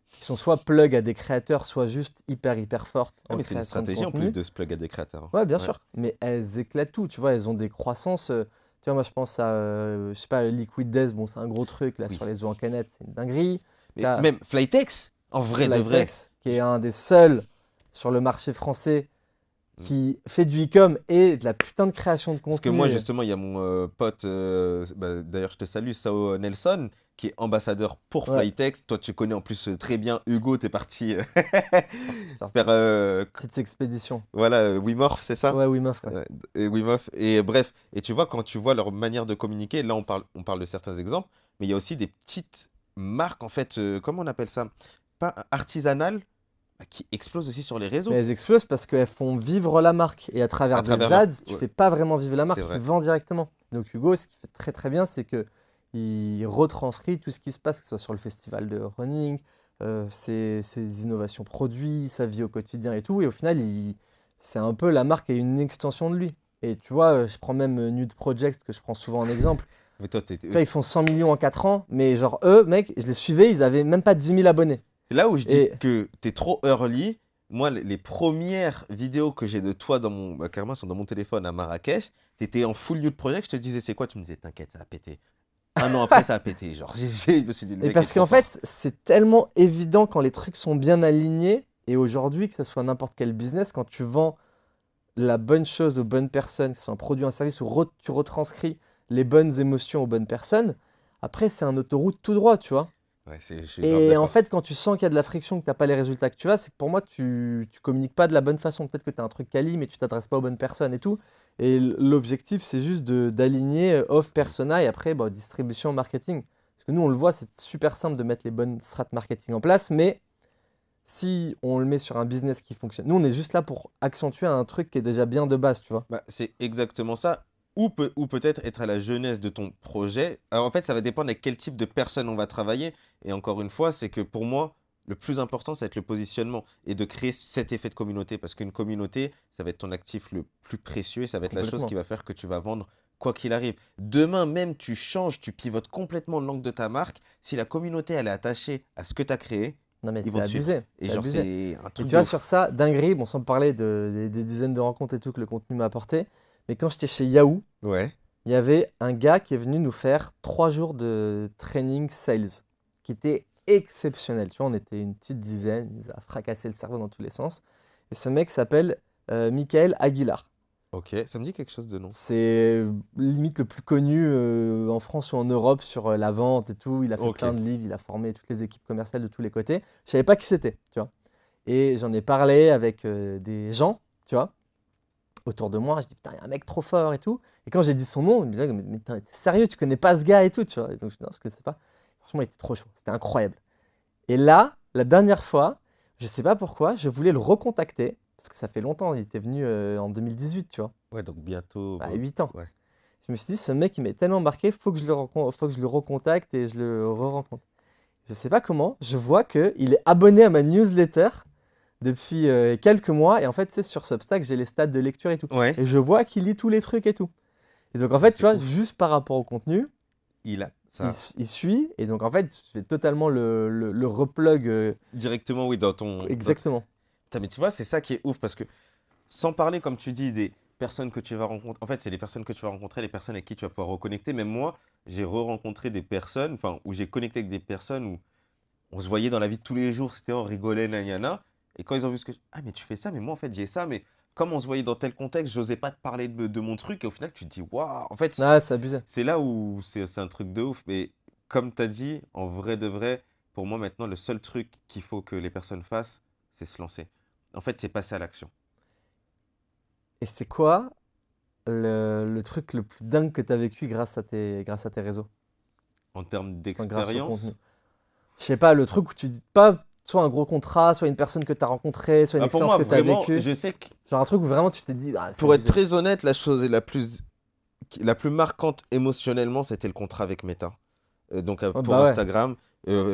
qui sont soit plug à des créateurs, soit juste hyper, hyper fortes Ah, en mais c'est une création de stratégie en plus contenu. de se plug à des créateurs, hein. Ouais, bien Ouais. sûr. Mais elles éclatent tout. Tu vois, elles ont des croissances. Tu vois, moi, je pense à, je sais pas, Liquid Death. Bon, c'est un gros truc là Oui. sur les eaux en canette. C'est une dinguerie. Mais T'as même Flytex, en vrai de vrai. Flytex, qui est un des seuls sur le marché français Mm. qui fait du e-com et de la putain de création de Parce que contenu. moi, justement, il y a mon pote, bah, d'ailleurs, je te salue, Sao Nelson, qui est ambassadeur pour Ouais, Flytex. Toi, tu connais en plus très bien Hugo, t'es parti c'est parti faire faire, petites expéditions. voilà, Wim Hof, c'est ça? Ouais, oui, meuf, ouais. Ouais, et Wim Hof. Et bref, et tu vois, quand tu vois leur manière de communiquer, là, on parle de certains exemples, mais il y a aussi des petites marques, en fait, comment on appelle ça? Pas artisanales, bah, qui explosent aussi sur les Mais réseaux, elles explosent parce qu'elles font vivre la marque. Et à à travers travers des leur... ads, tu Ouais, fais pas vraiment vivre la c'est marque, tu vrai. vends directement. Donc Hugo, ce qu'il fait très très bien, c'est que il retranscrit tout ce qui se passe, que ce soit sur le festival de running, ses innovations produits, sa vie au quotidien et tout. Et au final, c'est un peu la marque est une extension de lui. Et tu vois, je prends même Nude Project, que je prends souvent en exemple. Mais toi, Tu vois, ils font 100 millions en 4 ans, mais genre eux, mec, je les suivais, ils avaient même pas 10 000 abonnés. c'est là où je dis Et que t'es trop early. Moi, les premières vidéos que j'ai de toi dans mon, bah, carrément, sont dans mon téléphone à Marrakech. T'étais en full nude project. Je te disais, c'est quoi? Tu me disais, t'inquiète, ça a pété. Un an après, ça a pété. Genre, je me suis dit, le Et mec est parce trop qu'en fort. fait, c'est tellement évident quand les trucs sont bien alignés. Et aujourd'hui, que ce soit n'importe quel business, quand tu vends la bonne chose aux bonnes personnes, que ce soit un produit, un service, ou tu retranscris les bonnes émotions aux bonnes personnes, après, c'est un autoroute tout droit, tu vois. Ouais, je suis grave Et en d'accord. fait, quand tu sens qu'il y a de la friction, que tu n'as pas les résultats que tu as, c'est que pour moi, tu communiques pas de la bonne façon. Peut-être que tu as un truc quali, mais tu t'adresses pas aux bonnes personnes et tout. Et l'objectif, c'est juste d'aligner off, persona et après, bah, distribution, marketing. Parce que nous, on le voit, c'est super simple de mettre les bonnes strates marketing en place, mais si on le met sur un business qui fonctionne, nous, on est juste là pour accentuer un truc qui est déjà bien de base, tu vois. Bah, c'est exactement ça. Ou peut-être être à la jeunesse de ton projet. Alors, en fait, ça va dépendre avec quel type de personne on va travailler. Et encore une fois, c'est que pour moi, le plus important, ça va être le positionnement et de créer cet effet de communauté. Parce qu'une communauté, ça va être ton actif le plus précieux et ça va être la chose qui Complètement. va faire que tu vas vendre quoi qu'il arrive. Demain même, tu changes, tu pivotes complètement l'angle de ta marque. Si la communauté, elle est attachée à ce que tu as créé, Non, mais ils c'est vont te suivre. abusé. Et C'est genre, abusé. c'est un Et truc tu de vois, sur ouf. ça, dinguerie, bon, sans parler des dizaines de rencontres et tout que le contenu m'a apporté, mais quand j'étais chez Yahoo, Ouais. il y avait un gars qui est venu nous faire 3 jours de training sales, qui était exceptionnel. Tu vois, on était une petite dizaine, il nous a fracassé le cerveau dans tous les sens. Et ce mec s'appelle Michael Aguilar. Ok, ça me dit quelque chose de nom. C'est limite le plus connu en France ou en Europe sur la vente et tout. Il a fait plein Ok. de livres, il a formé toutes les équipes commerciales de tous les côtés. Je savais pas qui c'était, tu vois. Et j'en ai parlé avec des gens, tu vois, autour de moi. Je dis, putain, il y a un mec trop fort et tout. Et quand j'ai dit son nom, ils me disaient, mais t'es sérieux, tu connais pas ce gars et tout, tu vois. Et donc, je dis, non, je connaissais pas. Franchement, il était trop chaud. C'était incroyable. Et là, la dernière fois, je sais pas pourquoi, je voulais le recontacter. Parce que ça fait longtemps, il était venu en 2018, tu vois, Ouais, donc bientôt. à 8 ans. Ouais. Je me suis dit, ce mec, il m'est tellement marqué, faut que je le recontacte et je le re-rencontre. Je sais pas comment, je vois qu'il est abonné à ma newsletter depuis quelques mois. Et en fait, c'est sur Substack, j'ai les stats de lecture et tout. Ouais. Et je vois qu'il lit tous les trucs et tout. Et donc, en Mais fait, tu c'est vois, ouf. juste par rapport au contenu, Il a il, ça il suit. Et donc, en fait, je fais totalement le replug directement, oui, dans ton. exactement. Putain, mais tu vois, c'est ça qui est ouf parce que sans parler, comme tu dis, des personnes que tu vas rencontrer. En fait, c'est les personnes que tu vas rencontrer, les personnes avec qui tu vas pouvoir reconnecter. Même moi, j'ai re-rencontré des personnes, enfin, où j'ai connecté avec des personnes où on se voyait dans la vie de tous les jours, c'était on rigolait, nanana. Et quand ils ont vu ce que. Ah, mais tu fais ça, mais moi, en fait, j'ai ça, mais comme on se voyait dans tel contexte, j'osais pas te parler de mon truc. Et au final, tu te dis, waouh, en fait, Ah, c'est abusé. c'est là où c'est un truc de ouf. Mais comme tu as dit, en vrai de vrai, pour moi maintenant, le seul truc qu'il faut que les personnes fassent, c'est se lancer. En fait, c'est passer à l'action. Et c'est quoi le truc le plus dingue que tu as vécu grâce à tes réseaux, En termes enfin, grâce au contenu? d'expérience, Je sais pas, le truc où tu dis pas soit un gros contrat, soit une personne que tu as rencontrée, soit une bah, pour expérience moi, que tu as vraiment, vécue. je sais que Genre un truc où vraiment tu t'es dit, ah, c'est pour être abusé. très honnête, la chose la plus marquante émotionnellement, c'était le contrat avec Meta. Donc Oh, pour bah ouais. Instagram.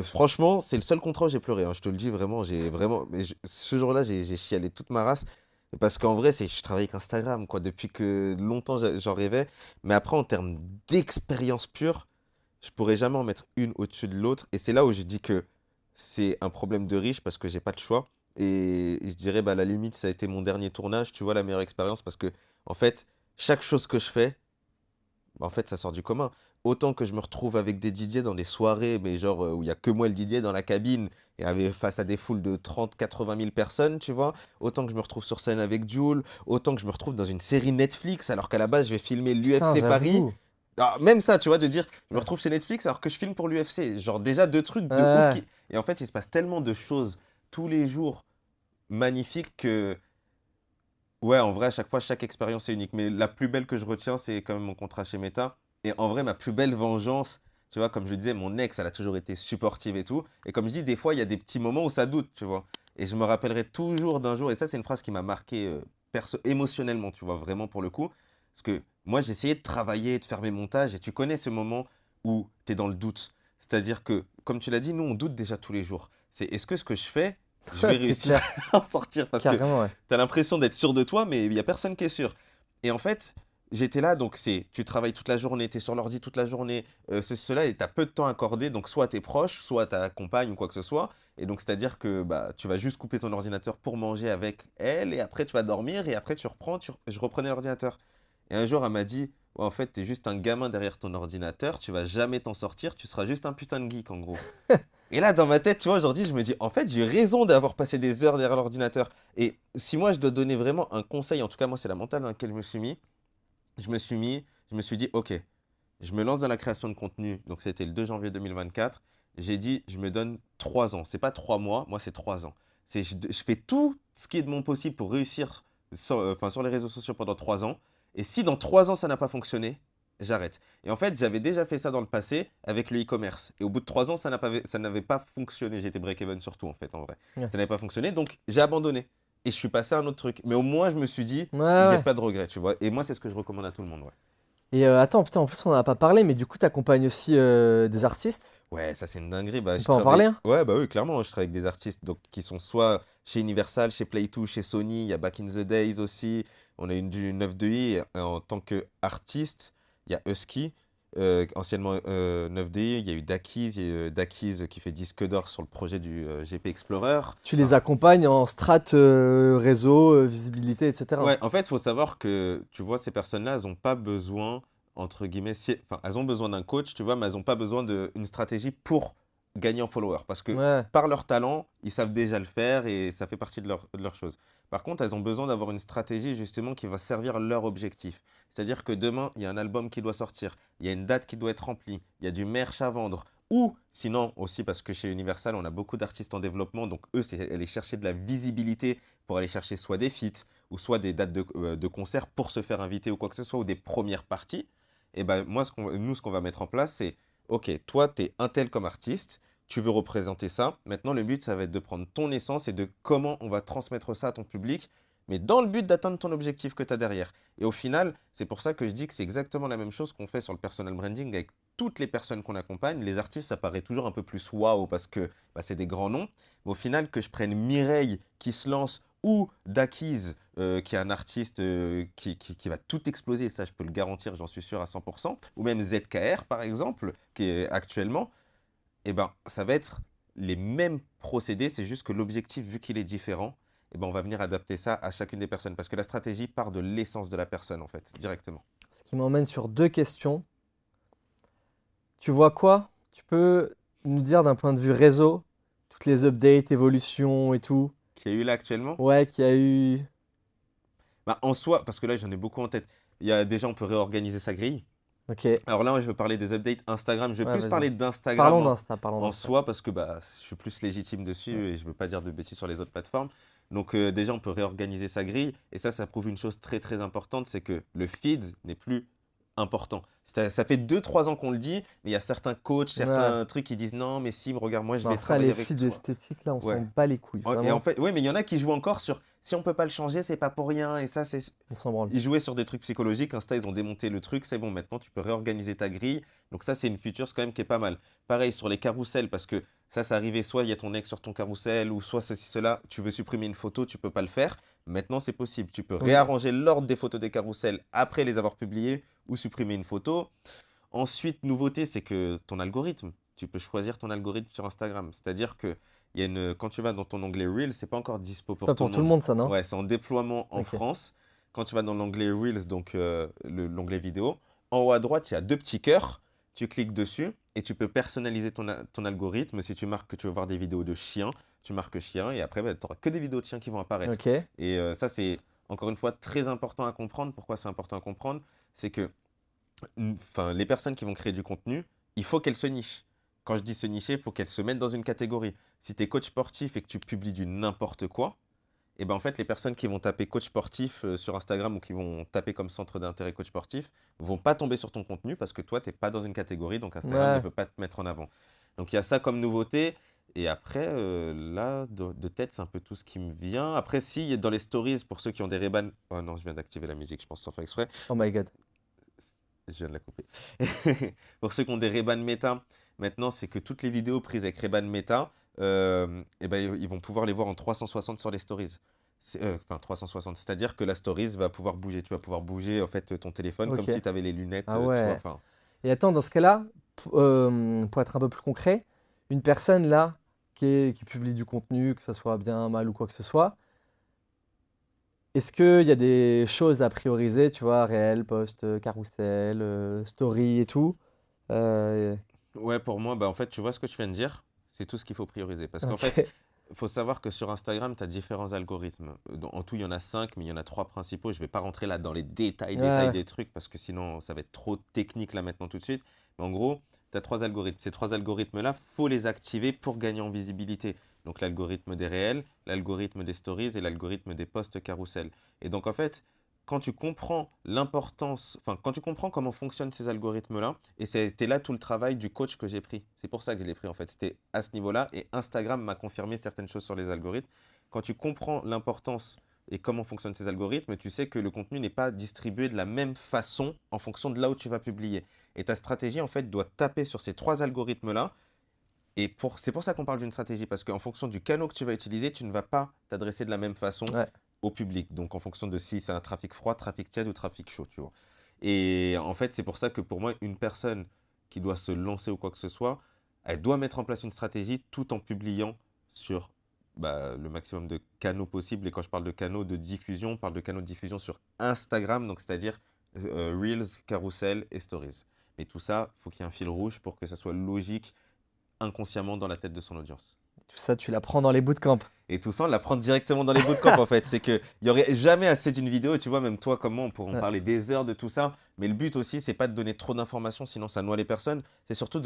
Franchement, c'est le seul contrat où j'ai pleuré, hein, je te le dis vraiment, j'ai vraiment. Mais ce jour-là, j'ai chialé toute ma race. Parce qu'en vrai, je travaille avec Instagram, quoi. Depuis que longtemps, j'en rêvais. Mais après, en termes d'expérience pure, je pourrais jamais en mettre une au-dessus de l'autre. Et c'est là où je dis que c'est un problème de riche parce que j'ai pas de choix. Et je dirais, bah, à la limite, ça a été mon dernier tournage, tu vois, la meilleure expérience parce que, en fait, chaque chose que je fais, bah, en fait, ça sort du commun. autant que je me retrouve avec des DJ dans des soirées, mais genre où il y a que moi le DJ dans la cabine et face à des foules de 30 000 à 80 000 personnes, tu vois. Autant que je me retrouve sur scène avec Jul, autant que je me retrouve dans une série Netflix alors qu'à la base je vais filmer Putain, l'UFC Paris. j'avoue. Ah, même ça, tu vois, de dire, je me Ouais. retrouve chez Netflix alors que je filme pour l'UFC. Genre déjà deux trucs Ouais, de ouf ouais. qui... Et en fait, il se passe tellement de choses tous les jours magnifiques que... Ouais, en vrai, à chaque fois, chaque expérience est unique. Mais la plus belle que je retiens, c'est quand même mon contrat chez Meta. Et en vrai, ma plus belle vengeance, tu vois, comme je le disais, mon ex, elle a toujours été supportive et tout. Et comme je dis, des fois, il y a des petits moments où ça doute, tu vois. Et je me rappellerai toujours d'un jour, et ça, c'est une phrase qui m'a marqué émotionnellement, tu vois, vraiment pour le coup. Parce que moi, j'ai essayé de travailler, de faire mes montages, et tu connais ce moment où tu es dans le doute. C'est-à-dire que, comme tu l'as dit, nous, on doute déjà tous les jours. C'est est-ce que ce que je fais, je vais C'est réussir clair. à en sortir? Parce que Carrément, ouais. tu as l'impression d'être sûr de toi, mais il y a personne qui est sûr. Et en fait, j'étais là, donc tu travailles toute la journée, tu es sur l'ordi toute la journée, cela, et tu as peu de temps accordé, donc soit à tes proches, soit à ta compagne ou quoi que ce soit. Et donc, c'est-à-dire que bah, tu vas juste couper ton ordinateur pour manger avec elle, et après tu vas dormir, et après tu reprends, je reprenais l'ordinateur. Et un jour, elle m'a dit, ouais, en fait, t'es juste un gamin derrière ton ordinateur, tu vas jamais t'en sortir, tu seras juste un putain de geek en gros. Et là, dans ma tête, tu vois, aujourd'hui, je me dis, en fait, j'ai eu raison d'avoir passé des heures derrière l'ordinateur. Et si moi, je dois donner vraiment un conseil, en tout cas, moi, c'est la mentale dans laquelle je me suis mis, je me suis dit, ok, je me lance dans la création de contenu. Donc, c'était le 2 janvier 2024. J'ai dit, je me donne 3 ans. C'est pas 3 mois, moi, c'est 3 ans. Je fais tout ce qui est de mon possible pour réussir sur les réseaux sociaux pendant 3 ans. Et si dans 3 ans, ça n'a pas fonctionné, j'arrête. Et en fait, j'avais déjà fait ça dans le passé avec le e-commerce. Et au bout de 3 ans, ça n'avait pas fonctionné. J'étais break-even surtout, en fait, en vrai. Ouais. Ça n'avait pas fonctionné, donc j'ai abandonné. Et je suis passé à un autre truc. Mais au moins, je me suis dit, Ouais, j'ai ouais. pas de regrets, tu vois. Et moi, c'est ce que je recommande à tout le monde, ouais. Et attends, putain, en plus, on n'en a pas parlé, mais du coup, tu accompagnes aussi des artistes. Ouais, ça c'est une dinguerie. Bah, On je peut en parler, travaille. hein? Ouais, bah oui, clairement, je travaille avec des artistes donc, qui sont soit chez Universal, chez Play2, chez Sony. Il y a Back in the Days aussi. On a une du 9 de i en tant qu'artiste. Il y a Husky, anciennement 9 de i. Il y a eu Dakiz, il y a eu Dakiz qui fait disque d'or sur le projet du GP Explorer. Tu les Enfin, accompagnes en strat réseau, visibilité, etc. ouais, en fait, il faut savoir que, tu vois, ces personnes-là, elles n'ont pas besoin, entre guillemets, enfin, elles ont besoin d'un coach, tu vois, mais elles n'ont pas besoin d'une stratégie pour gagner en followers. Parce que Ouais, par leur talent, ils savent déjà le faire et ça fait partie de leur chose. Par contre, elles ont besoin d'avoir une stratégie, justement, qui va servir leur objectif. C'est-à-dire que demain, il y a un album qui doit sortir, il y a une date qui doit être remplie, il y a du merch à vendre. Ou sinon, aussi parce que chez Universal, on a beaucoup d'artistes en développement, donc eux, c'est aller chercher de la visibilité pour aller chercher soit des feats, ou soit des dates de concert pour se faire inviter ou quoi que ce soit, ou des premières parties. Et ben moi, ce qu'on va mettre en place, c'est, ok, toi, tu es un tel comme artiste, tu veux représenter ça. Maintenant, le but, ça va être de prendre ton essence et de comment on va transmettre ça à ton public, mais dans le but d'atteindre ton objectif que tu as derrière. Et au final, c'est pour ça que je dis que c'est exactement la même chose qu'on fait sur le personal branding avec toutes les personnes qu'on accompagne. Les artistes, ça paraît toujours un peu plus waouh parce que bah, c'est des grands noms. Mais au final, que je prenne Mireille qui se lance ou Dakiz, qui est un artiste qui va tout exploser, ça je peux le garantir, j'en suis sûr à 100%, ou même ZKR par exemple, qui est actuellement, eh ben, ça va être les mêmes procédés, c'est juste que l'objectif, vu qu'il est différent, eh ben, on va venir adapter ça à chacune des personnes, parce que la stratégie part de l'essence de la personne, en fait, directement. ce qui m'emmène sur deux questions. Tu vois quoi? Tu peux nous dire d'un point de vue réseau, toutes les updates, évolutions et tout? Qui est eu là actuellement? Ouais, qu'il y a eu. Bah, en soi, parce que là, j'en ai beaucoup en tête. Il y a déjà, on peut réorganiser sa grille. Ok, ouais, Alors là, je veux parler des updates Instagram. Je vais plus vas-y. parler d'Instagram Parlons en d'Insta. soi parce que bah, je suis plus légitime dessus Ouais. et je veux pas dire de bêtises sur les autres plateformes. Donc déjà, on peut réorganiser sa grille et ça prouve une chose très très importante, c'est que le feed n'est plus important. Ça fait 2 3 ans qu'on le dit, mais il y a certains coachs, Ouais. certains trucs qui disent non, mais si, regarde, moi je vais Alors ça, travailler les avec feeds toi. esthétiques, là, on Ouais. s'en bat les couilles, Et en vraiment. fait, oui, mais il y en a qui jouent encore sur si on peut pas le changer, c'est pas pour rien. Et ça, c'est On s'en branle. ils jouaient sur des trucs psychologiques. Insta, ils ont démonté le truc. C'est bon, maintenant, tu peux réorganiser ta grille. Donc ça, c'est une feature quand même qui est pas mal. Pareil sur les carousels, parce que ça arrivait, soit il y a ton ex sur ton carrousel, ou soit ceci, cela. Tu veux supprimer une photo, tu peux pas le faire. Maintenant, c'est possible. Tu peux Ok. réarranger l'ordre des photos des carousels après les avoir publiées, ou supprimer une photo. Ensuite, nouveauté, c'est que ton algorithme, tu peux choisir ton algorithme sur Instagram. C'est-à-dire que quand tu vas dans ton onglet Reels, c'est pas encore dispo C'est pour pas tout pour le tout le monde. monde, ça, non? Ouais, c'est en déploiement en Ok. France. Quand tu vas dans l'onglet Reels, donc l'onglet vidéo, en haut à droite, il y a deux petits cœurs. tu cliques dessus et tu peux personnaliser ton algorithme. Si tu marques que tu veux voir des vidéos de chiens, tu marques chien et après, tu n'auras que des vidéos de chiens qui vont apparaître. Ok. Et ça, c'est encore une fois très important à comprendre. Pourquoi c'est important à comprendre? C'est que les personnes qui vont créer du contenu, il faut qu'elles se nichent. Quand je dis se nicher, il faut qu'elles se mettent dans une catégorie. Si tu es coach sportif et que tu publies du n'importe quoi, et ben en fait, les personnes qui vont taper coach sportif sur Instagram ou qui vont taper comme centre d'intérêt coach sportif vont pas tomber sur ton contenu parce que toi, tu n'es pas dans une catégorie, donc Instagram ne Ouais. peut pas te mettre en avant. Donc il y a ça comme nouveauté. Et après, là, de tête, c'est un peu tout ce qui me vient. Après, si, dans les stories, pour ceux qui ont des rebans... Oh non, je viens d'activer la musique, je pense sans faire exprès. Oh my god. Je viens de la couper. Pour ceux qui ont des Ray-Ban Meta, maintenant, c'est que toutes les vidéos prises avec Ray-Ban Meta, eh ben, ils vont pouvoir les voir en 360 sur les stories. Enfin, 360, c'est-à-dire que la stories va pouvoir bouger. Tu vas pouvoir bouger en fait, ton téléphone comme Ok. si tu avais les lunettes. Ah Tu vois, ouais. enfin, Et attends, dans ce cas-là, pour être un peu plus concret, une personne là qui publie du contenu, que ça soit bien, mal ou quoi que ce soit, est-ce qu'il y a des choses à prioriser, tu vois, réel, post, carrousel, story et tout? Euh, ouais, pour moi, bah, en fait, tu vois ce que tu viens de dire, c'est tout ce qu'il faut prioriser. Parce qu'en fait, ok. il faut savoir que sur Instagram, tu as différents algorithmes. En tout, il y en a 5, mais il y en a 3 principaux. Je ne vais pas rentrer là dans les détails, détails Ouais, des trucs, parce que sinon, ça va être trop technique là maintenant tout de suite. Mais en gros, tu as 3 algorithmes. Ces 3 algorithmes-là, il faut les activer pour gagner en visibilité. Donc l'algorithme des réels, l'algorithme des stories et l'algorithme des posts carousel. Et donc en fait, quand tu comprends l'importance, enfin quand tu comprends comment fonctionnent ces algorithmes-là, et c'était là tout le travail du coach que j'ai pris. C'est pour ça que je l'ai pris en fait. C'était à ce niveau-là et Instagram m'a confirmé certaines choses sur les algorithmes. Quand tu comprends l'importance et comment fonctionnent ces algorithmes, tu sais que le contenu n'est pas distribué de la même façon en fonction de là où tu vas publier. Et ta stratégie en fait doit taper sur ces 3 algorithmes-là. Et c'est pour ça qu'on parle d'une stratégie, parce qu'en fonction du canal que tu vas utiliser, tu ne vas pas t'adresser de la même façon ouais. au public. Donc en fonction de si c'est un trafic froid, trafic tiède ou trafic chaud, tu vois. Et en fait, c'est pour ça que pour moi, une personne qui doit se lancer ou quoi que ce soit, elle doit mettre en place une stratégie tout en publiant sur le maximum de canaux possibles. Et quand je parle de canaux de diffusion, on parle de canaux de diffusion sur Instagram, donc c'est-à-dire Reels, Carousel et Stories. Mais tout ça, il faut qu'il y ait un fil rouge pour que ça soit logique inconsciemment dans la tête de son audience. Tout ça, tu l'apprends dans les bootcamps. Et tout ça, on l'apprend directement dans les bootcamps en fait. C'est qu'il n'y aurait jamais assez d'une vidéo. Tu vois, même toi, comment on pourrait en Ouais. parler des heures de tout ça. Mais le but aussi, c'est pas de donner trop d'informations, sinon ça noie les personnes. C'est surtout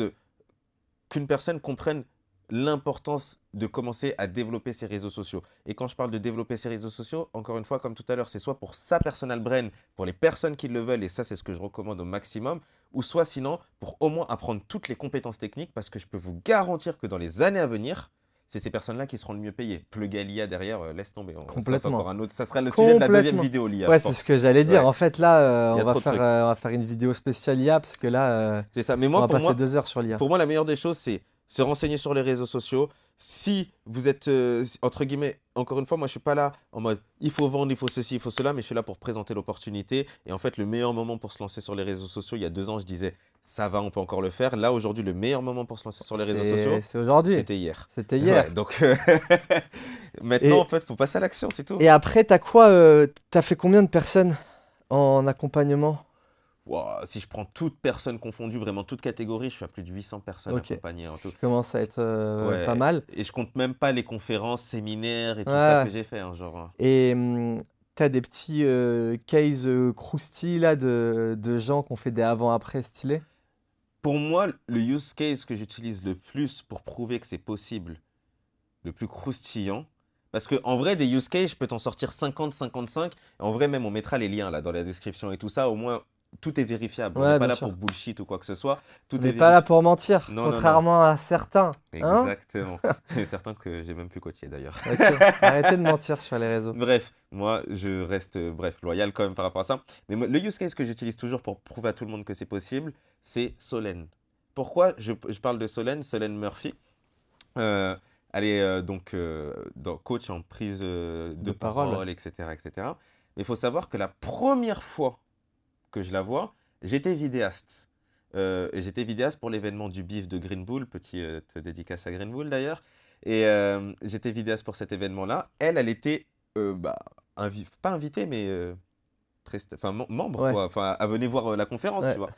qu'une personne comprenne l'importance de commencer à développer ses réseaux sociaux. Et quand je parle de développer ses réseaux sociaux, encore une fois, comme tout à l'heure, c'est soit pour sa personal brand, pour les personnes qui le veulent, et ça, c'est ce que je recommande au maximum, ou soit sinon, pour au moins apprendre toutes les compétences techniques, parce que je peux vous garantir que dans les années à venir, c'est ces personnes-là qui seront le mieux payées. Plug à l'IA derrière, laisse tomber. Ça, c'est Complètement. encore un autre. Ça sera le sujet de la deuxième Complètement. vidéo, l'IA, Ouais, je c'est pense. ce que j'allais dire. Ouais. En fait, là, Il y a on va trop de faire, trucs. on va faire une vidéo spéciale IA, parce que là, C'est ça. Mais on moi, va pour passer moi, 2 heures sur l'IA. Pour moi, la meilleure des choses, c'est se renseigner sur les réseaux sociaux. Si vous êtes, entre guillemets, encore une fois, moi, je ne suis pas là en mode il faut vendre, il faut ceci, il faut cela, mais je suis là pour présenter l'opportunité. Et en fait, le meilleur moment pour se lancer sur les réseaux sociaux, il y a 2 ans, je disais ça va, on peut encore le faire. Là, aujourd'hui, le meilleur moment pour se lancer sur les réseaux sociaux, C'est aujourd'hui. c'était hier. C'était hier. Ouais, donc, maintenant, Et, en fait, il faut passer à l'action, c'est tout. et après, t'as quoi t'as fait combien de personnes en accompagnement? Wow, si je prends toute personne confondue, vraiment toute catégorie, je suis à plus de 800 personnes Ok. accompagnées en Ce tout. qui commence à être pas Ouais, mal. et je compte même pas les conférences, séminaires et tout Ouais, ça ouais. que j'ai fait, hein, genre. Et t'as des petits cases croustilles là de gens qui ont fait des avant-après stylés? Pour moi, le use case que j'utilise le plus pour prouver que c'est possible, le plus croustillant, parce qu'en vrai, des use cases, je peux t'en sortir 50, 55. En vrai, même, on mettra les liens là dans la description et tout ça. Au moins, tout est vérifiable. On n'est Ouais, pas bien là sûr. pour bullshit ou quoi que ce soit. Tout On est n'est pas là vérifiable. pour mentir, Non, non, non. contrairement à certains. Hein? Exactement. Et certains que j'ai même plus côtier d'ailleurs. Ok, arrêtez de mentir sur les réseaux. Bref, moi, je reste loyal quand même par rapport à ça. Mais le use case que j'utilise toujours pour prouver à tout le monde que c'est possible, c'est Solène. Pourquoi je parle de Solène? Solène Murphy. Elle est coach en prise de parole. parole, etc., etc. Mais il faut savoir que la première fois que je la vois, j'étais vidéaste. J'étais vidéaste pour l'événement du BIF de Green Bull, petite dédicace à Green Bull d'ailleurs. Et j'étais vidéaste pour cet événement-là. Elle était pas invitée, mais membre, Ouais. quoi. Enfin, elle venait voir la conférence, Ouais. tu vois.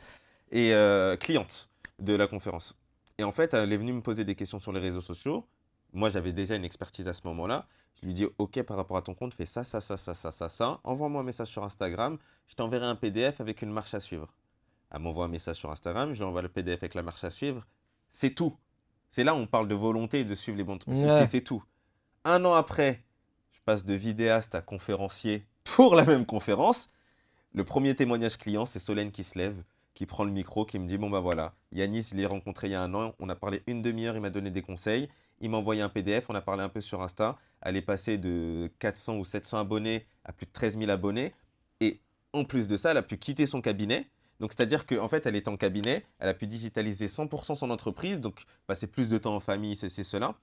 Et cliente. de la conférence. Et en fait, elle est venue me poser des questions sur les réseaux sociaux. Moi, j'avais déjà une expertise à ce moment-là. Je lui dis, OK, par rapport à ton compte, fais ça, ça, ça, ça, ça, ça, ça. Envoie-moi un message sur Instagram. Je t'enverrai un PDF avec une marche à suivre. Elle m'envoie un message sur Instagram. Je lui envoie le PDF avec la marche à suivre. C'est tout. C'est là où on parle de volonté et de suivre les bons trucs. Ouais. C'est tout. Un an après, je passe de vidéaste à conférencier pour la même conférence. Le premier témoignage client, c'est Solène qui se lève, qui prend le micro, qui me dit, bon bah voilà, Yanis, je l'ai rencontré il y a un an, on a parlé une demi-heure, il m'a donné des conseils, il m'a envoyé un PDF, on a parlé un peu sur Insta, elle est passée de 400 ou 700 abonnés à plus de 13 000 abonnés, et en plus de ça, elle a pu quitter son cabinet. Donc, c'est-à-dire qu'en fait, elle est en cabinet, elle a pu digitaliser 100% son entreprise, donc passer plus de temps en famille, ceci, cela.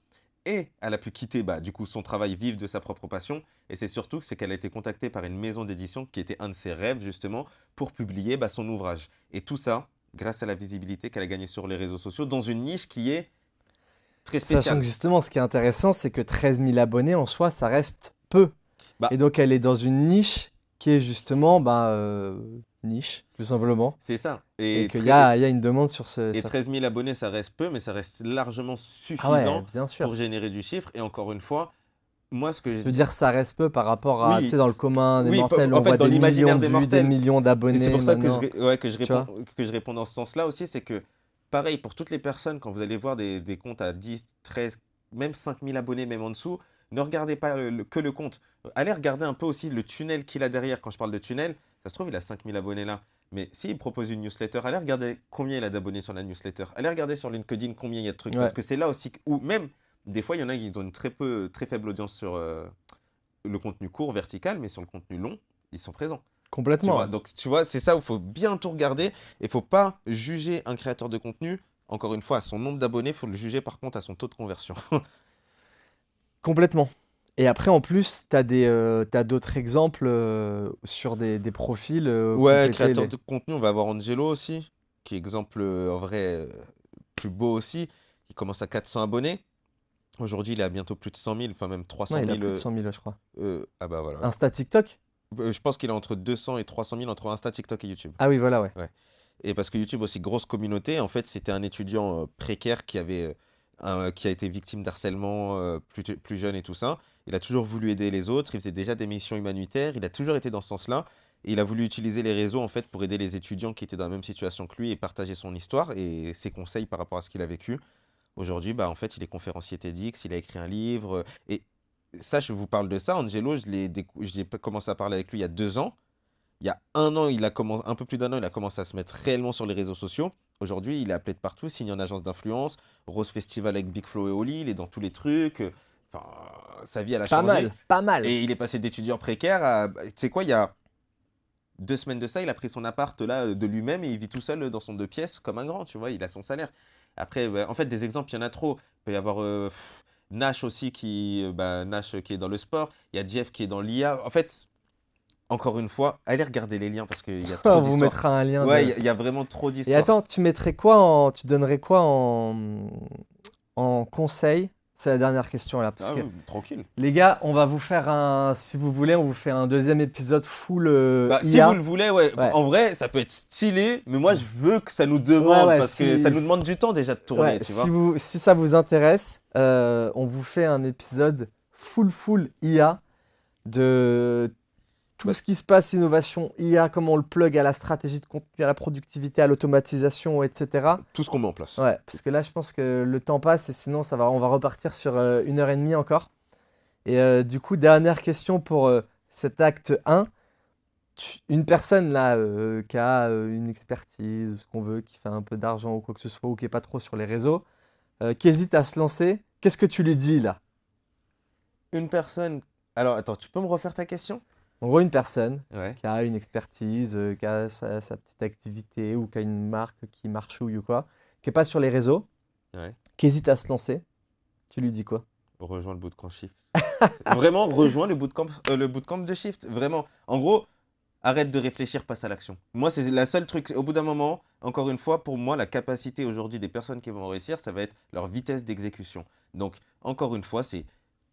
Et elle a pu quitter du coup son travail, vivre de sa propre passion. Et c'est surtout qu'elle a été contactée par une maison d'édition qui était un de ses rêves justement pour publier son ouvrage. Et tout ça grâce à la visibilité qu'elle a gagnée sur les réseaux sociaux dans une niche qui est très Sachant spéciale. que justement, ce qui est intéressant, c'est que 13 000 abonnés en soi, ça reste peu. Bah. Et donc, elle est dans une niche qui est justement niche, tout simplement. C'est ça. Et qu'il y a une demande sur Et 13 000 abonnés, ça reste peu, mais ça reste largement Ah suffisant ouais, bien sûr. pour générer du chiffre. Et encore une fois, moi, ce que Je je veux dis, dire, ça reste peu par rapport à, Oui. tu sais, dans le commun des Oui, mortels, en on fait, voit dans des l'imaginaire millions de des vues, des mortels. millions Et d'abonnés c'est pour ça maintenant. que Tu vois je réponds dans ce sens-là aussi, c'est que, pareil, pour toutes les personnes, quand vous allez voir des comptes à 10, 13, même 5 000 abonnés, même en dessous, ne regardez pas que le compte. Allez regarder un peu aussi le tunnel qu'il a derrière. Quand je parle de tunnel, ça se trouve, il a 5 000 abonnés là. Mais s'il propose une newsletter, allez regarder combien il a d'abonnés sur la newsletter. Allez regarder sur LinkedIn combien il y a de trucs. Ouais. Parce que c'est là aussi où même, des fois, il y en a qui ont une très faible audience sur le contenu court, vertical, mais sur le contenu long, ils sont présents. Tu Complètement. vois, donc tu vois, c'est ça où il faut bien tout regarder et il ne faut pas juger un créateur de contenu, encore une fois, à son nombre d'abonnés, il faut le juger par contre à son taux de conversion. Complètement. Et après, en plus, tu as d'autres exemples sur des profils. Ouais, compléter créateur les- de contenu, on va avoir Angelo aussi, qui est exemple en vrai plus beau aussi. Il commence à 400 abonnés. Aujourd'hui, il est à bientôt plus de 100 000, enfin même 300 Non, il 000. a plus de 100 000, je crois. Ah bah voilà. Insta, TikTok? Je pense qu'il est entre 200 et 300 000 entre Insta, TikTok et YouTube. Ah oui, voilà, ouais. Et parce que YouTube aussi, grosse communauté. En fait, c'était un étudiant précaire qui a été victime d'harcèlement plus jeune et tout ça. Il a toujours voulu aider les autres. Il faisait déjà des missions humanitaires. Il a toujours été dans ce sens-là. Et il a voulu utiliser les réseaux en fait pour aider les étudiants qui étaient dans la même situation que lui et partager son histoire et ses conseils par rapport à ce qu'il a vécu. Aujourd'hui, en fait, il est conférencier TEDx. Il a écrit un livre. Et ça, je vous parle de ça. Angelo, j'ai commencé à parler avec lui il y a 2 ans. Il y a un an, un peu plus d'un an, il a commencé à se mettre réellement sur les réseaux sociaux. Aujourd'hui, il est appelé de partout, signé en agence d'influence, Rose Festival avec Big Flo et Oli, il est dans tous les trucs. Enfin, sa vie, elle a Pas changé. mal, pas mal. Et il est passé d'étudiant précaire à... Tu sais quoi, il y a 2 semaines de ça, il a pris son appart là de lui-même et il vit tout seul dans son 2 pièces comme un grand, tu vois, il a son salaire. Après, en fait, des exemples, il y en a trop. Il peut y avoir Nash aussi, Nash qui est dans le sport. Il y a Jeff qui est dans l'IA. En fait... Encore une fois, allez regarder les liens parce qu'il y a trop On vous d'histoires. mettra un lien. Ouais, il y a vraiment trop Et d'histoires. attends, tu donnerais quoi en conseil? C'est la dernière question là. Parce Ah que oui, tranquille. les gars, on va vous faire si vous voulez, on vous fait un deuxième épisode full Si IA. vous le voulez, ouais. Ouais. En vrai, ça peut être stylé, mais moi, je veux que ça nous demande Ouais, parce que si- ça nous demande du temps déjà de tourner, Ouais, tu vois. si ça vous intéresse, on vous fait un épisode full IA de tout Bah, ce qui se passe, innovation IA, comment on le plug à la stratégie de contenu, à la productivité, à l'automatisation, etc. Tout ce qu'on met en place. Ouais, parce que là, je pense que le temps passe et sinon, on va repartir sur 1 heure et demie encore. Et du coup, dernière question pour cet acte 1. Une personne là qui a une expertise, ce qu'on veut, qui fait un peu d'argent ou quoi que ce soit, ou qui n'est pas trop sur les réseaux, qui hésite à se lancer, qu'est-ce que tu lui dis là? Une personne. Alors, attends, tu peux me refaire ta question? En gros, une personne Ouais. qui a une expertise, qui a sa petite activité ou qui a une marque qui marchouille ou quoi, qui n'est pas sur les réseaux, Ouais. qui hésite à se lancer, tu lui dis quoi? Rejoins le bootcamp Shift. Vraiment, rejoins le bootcamp de Shift. Vraiment. En gros, arrête de réfléchir, passe à l'action. Moi, c'est la seule truc. Au bout d'un moment, encore une fois, pour moi, la capacité aujourd'hui des personnes qui vont réussir, ça va être leur vitesse d'exécution. Donc, encore une fois,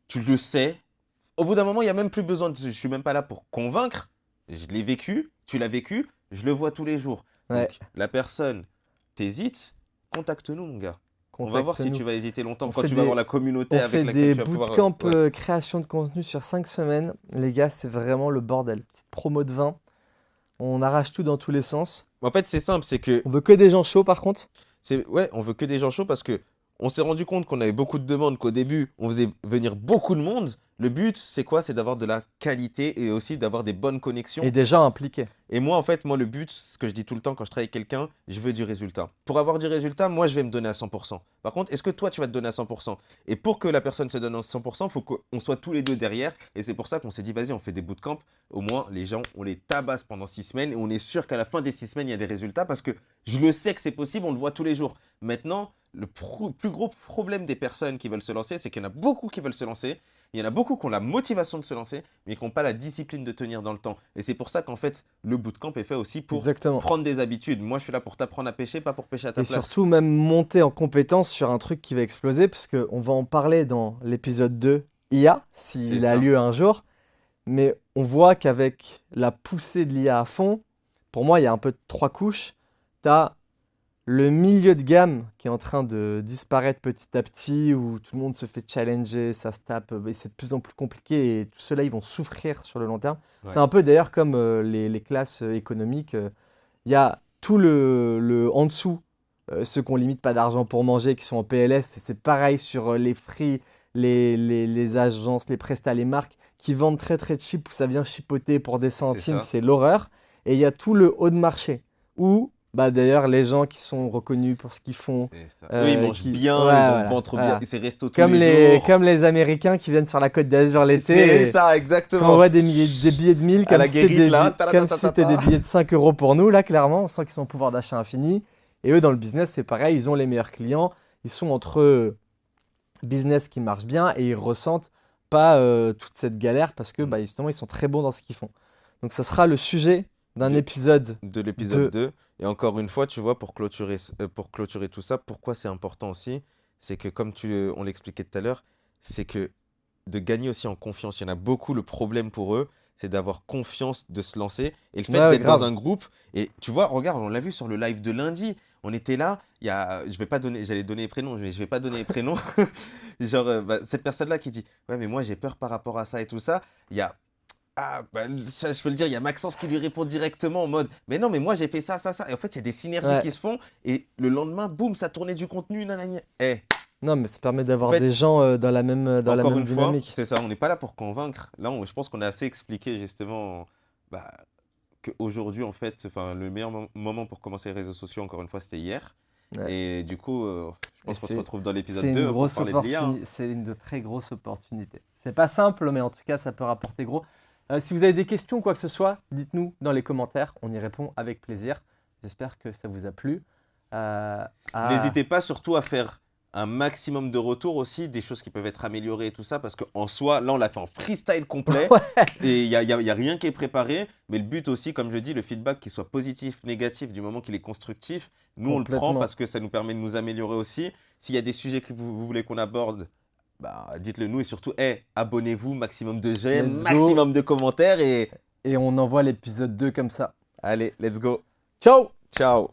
tu le sais. Au bout d'un moment, il n'y a même plus besoin je ne suis même pas là pour convaincre. Je l'ai vécu, tu l'as vécu, je le vois tous les jours. Ouais. Donc, la personne, t'hésites, contacte-nous, mon gars. On va voir si tu vas hésiter longtemps quand tu vas des, avoir la communauté on avec fait laquelle des tu vas pouvoir. bootcamps Ouais. création de contenu sur 5 semaines. Les gars, c'est vraiment le bordel. Petite promo de 20. On arrache tout dans tous les sens. En fait, c'est simple, c'est que On veut que des gens chauds par contre. ouais, on veut que des gens chauds parce que on s'est rendu compte qu'on avait beaucoup de demandes, qu'au début, on faisait venir beaucoup de monde. Le but, c'est quoi? C'est d'avoir de la qualité et aussi d'avoir des bonnes connexions. Et des gens impliqués. Et moi, en fait, le but, ce que je dis tout le temps quand je travaille avec quelqu'un, je veux du résultat. Pour avoir du résultat, moi, je vais me donner à 100%. Par contre, est-ce que toi, tu vas te donner à 100%? Et pour que la personne se donne à 100%, il faut qu'on soit tous les deux derrière. Et c'est pour ça qu'on s'est dit, vas-y, on fait des bootcamps. Au moins, les gens, on les tabasse pendant 6 semaines et on est sûr qu'à la fin des 6 semaines, il y a des résultats parce que je le sais que c'est possible, on le voit tous les jours. Maintenant, le plus gros problème des personnes qui veulent se lancer, c'est qu'il y en a beaucoup qui veulent se lancer. Il y en a beaucoup qui ont la motivation de se lancer, mais qui n'ont pas la discipline de tenir dans le temps. Et c'est pour ça qu'en fait, le bootcamp est fait aussi pour Exactement. prendre des habitudes. Moi, je suis là pour t'apprendre à pêcher, pas pour pêcher à ta Et place. surtout même monter en compétence sur un truc qui va exploser, parce qu'on va en parler dans l'épisode 2 IA, s'il C'est a ça. lieu un jour. Mais on voit qu'avec la poussée de l'IA à fond, pour moi, il y a un peu de 3 couches. Tu as le milieu de gamme qui est en train de disparaître petit à petit, où tout le monde se fait challenger, ça se tape, et c'est de plus en plus compliqué, et tout cela, ils vont souffrir sur le long terme. Ouais. C'est un peu d'ailleurs comme les classes économiques. Il y a tout le en dessous, ceux qui n'ont limite pas d'argent pour manger, qui sont en PLS, et c'est pareil sur les free, les agences, les prestats, les marques, qui vendent très très cheap, où ça vient chipoter pour des centimes, ça. c'est l'horreur. Et il y a tout le haut de marché, où bah d'ailleurs, les gens qui sont reconnus pour ce qu'ils font, C'est ça. Eux, ils mangent bien, ouais, ils ont voilà, le ventre voilà. bien, et c'est resto tous Comme les jours. comme les Américains qui viennent sur la Côte d'Azur l'été. C'est et ça, Quand on exactement. voit des billets de 1000, À comme la si c'était guérite, là. comme si c'était des billets de 5 euros pour nous, là, clairement, on sent qu'ils ont un pouvoir d'achat infini. Et eux, dans le business, c'est pareil, ils ont les meilleurs clients, ils sont entre business qui marche bien et ils ressentent pas toute cette galère parce que bah, justement, ils sont très bons dans ce qu'ils font. Donc, ça sera le sujet d'un De- épisode. De l'épisode 2. Et encore une fois, tu vois, pour clôturer tout ça, pourquoi c'est important aussi, c'est que comme on l'expliquait tout à l'heure, c'est que de gagner aussi en confiance. Il y en a beaucoup, le problème pour eux, c'est d'avoir confiance, de se lancer. Et le fait Ouais, d'être grave. dans un groupe, et tu vois, regarde, on l'a vu sur le live de lundi, on était là, je vais pas donner, j'allais donner les prénoms, mais je vais pas donner les prénoms. Genre, cette personne-là qui dit, ouais, mais moi j'ai peur par rapport à ça et tout ça, il y a ça, je peux le dire, il y a Maxence qui lui répond directement en mode mais non, mais moi j'ai fait ça, ça, ça. Et en fait, il y a des synergies Ouais. qui se font et le lendemain, boum, ça tournait du contenu. Nanana. Non, mais ça permet d'avoir En fait, des gens dans la même encore une fois, dynamique. c'est ça, on n'est pas là pour convaincre. Là, je pense qu'on a assez expliqué justement bah, qu'aujourd'hui, en fait, le meilleur moment pour commencer les réseaux sociaux, encore une fois, c'était hier. Ouais. Et du coup, je pense Et qu'on se c'est- retrouve dans l'épisode C'est 2 une pour grosse parler de l'IA. Hein. C'est une de très grosse opportunité. C'est pas simple, mais en tout cas, ça peut rapporter gros. Si vous avez des questions ou quoi que ce soit, dites-nous dans les commentaires. On y répond avec plaisir. J'espère que ça vous a plu. N'hésitez pas surtout à faire un maximum de retours aussi, des choses qui peuvent être améliorées et tout ça, parce qu'en soi, là, on l'a fait en freestyle complet. Ouais. Et il y a rien qui est préparé. Mais le but aussi, comme je dis, le feedback, qu'il soit positif, négatif, du moment qu'il est constructif, nous, on le prend Complètement. parce que ça nous permet de nous améliorer aussi. S'il y a des sujets que vous voulez qu'on aborde, bah, dites-le nous. Et surtout, abonnez-vous, maximum de j'aime, Let's go. maximum de commentaires. Et Et on envoie l'épisode 2 comme ça. allez, let's go. Ciao! Ciao.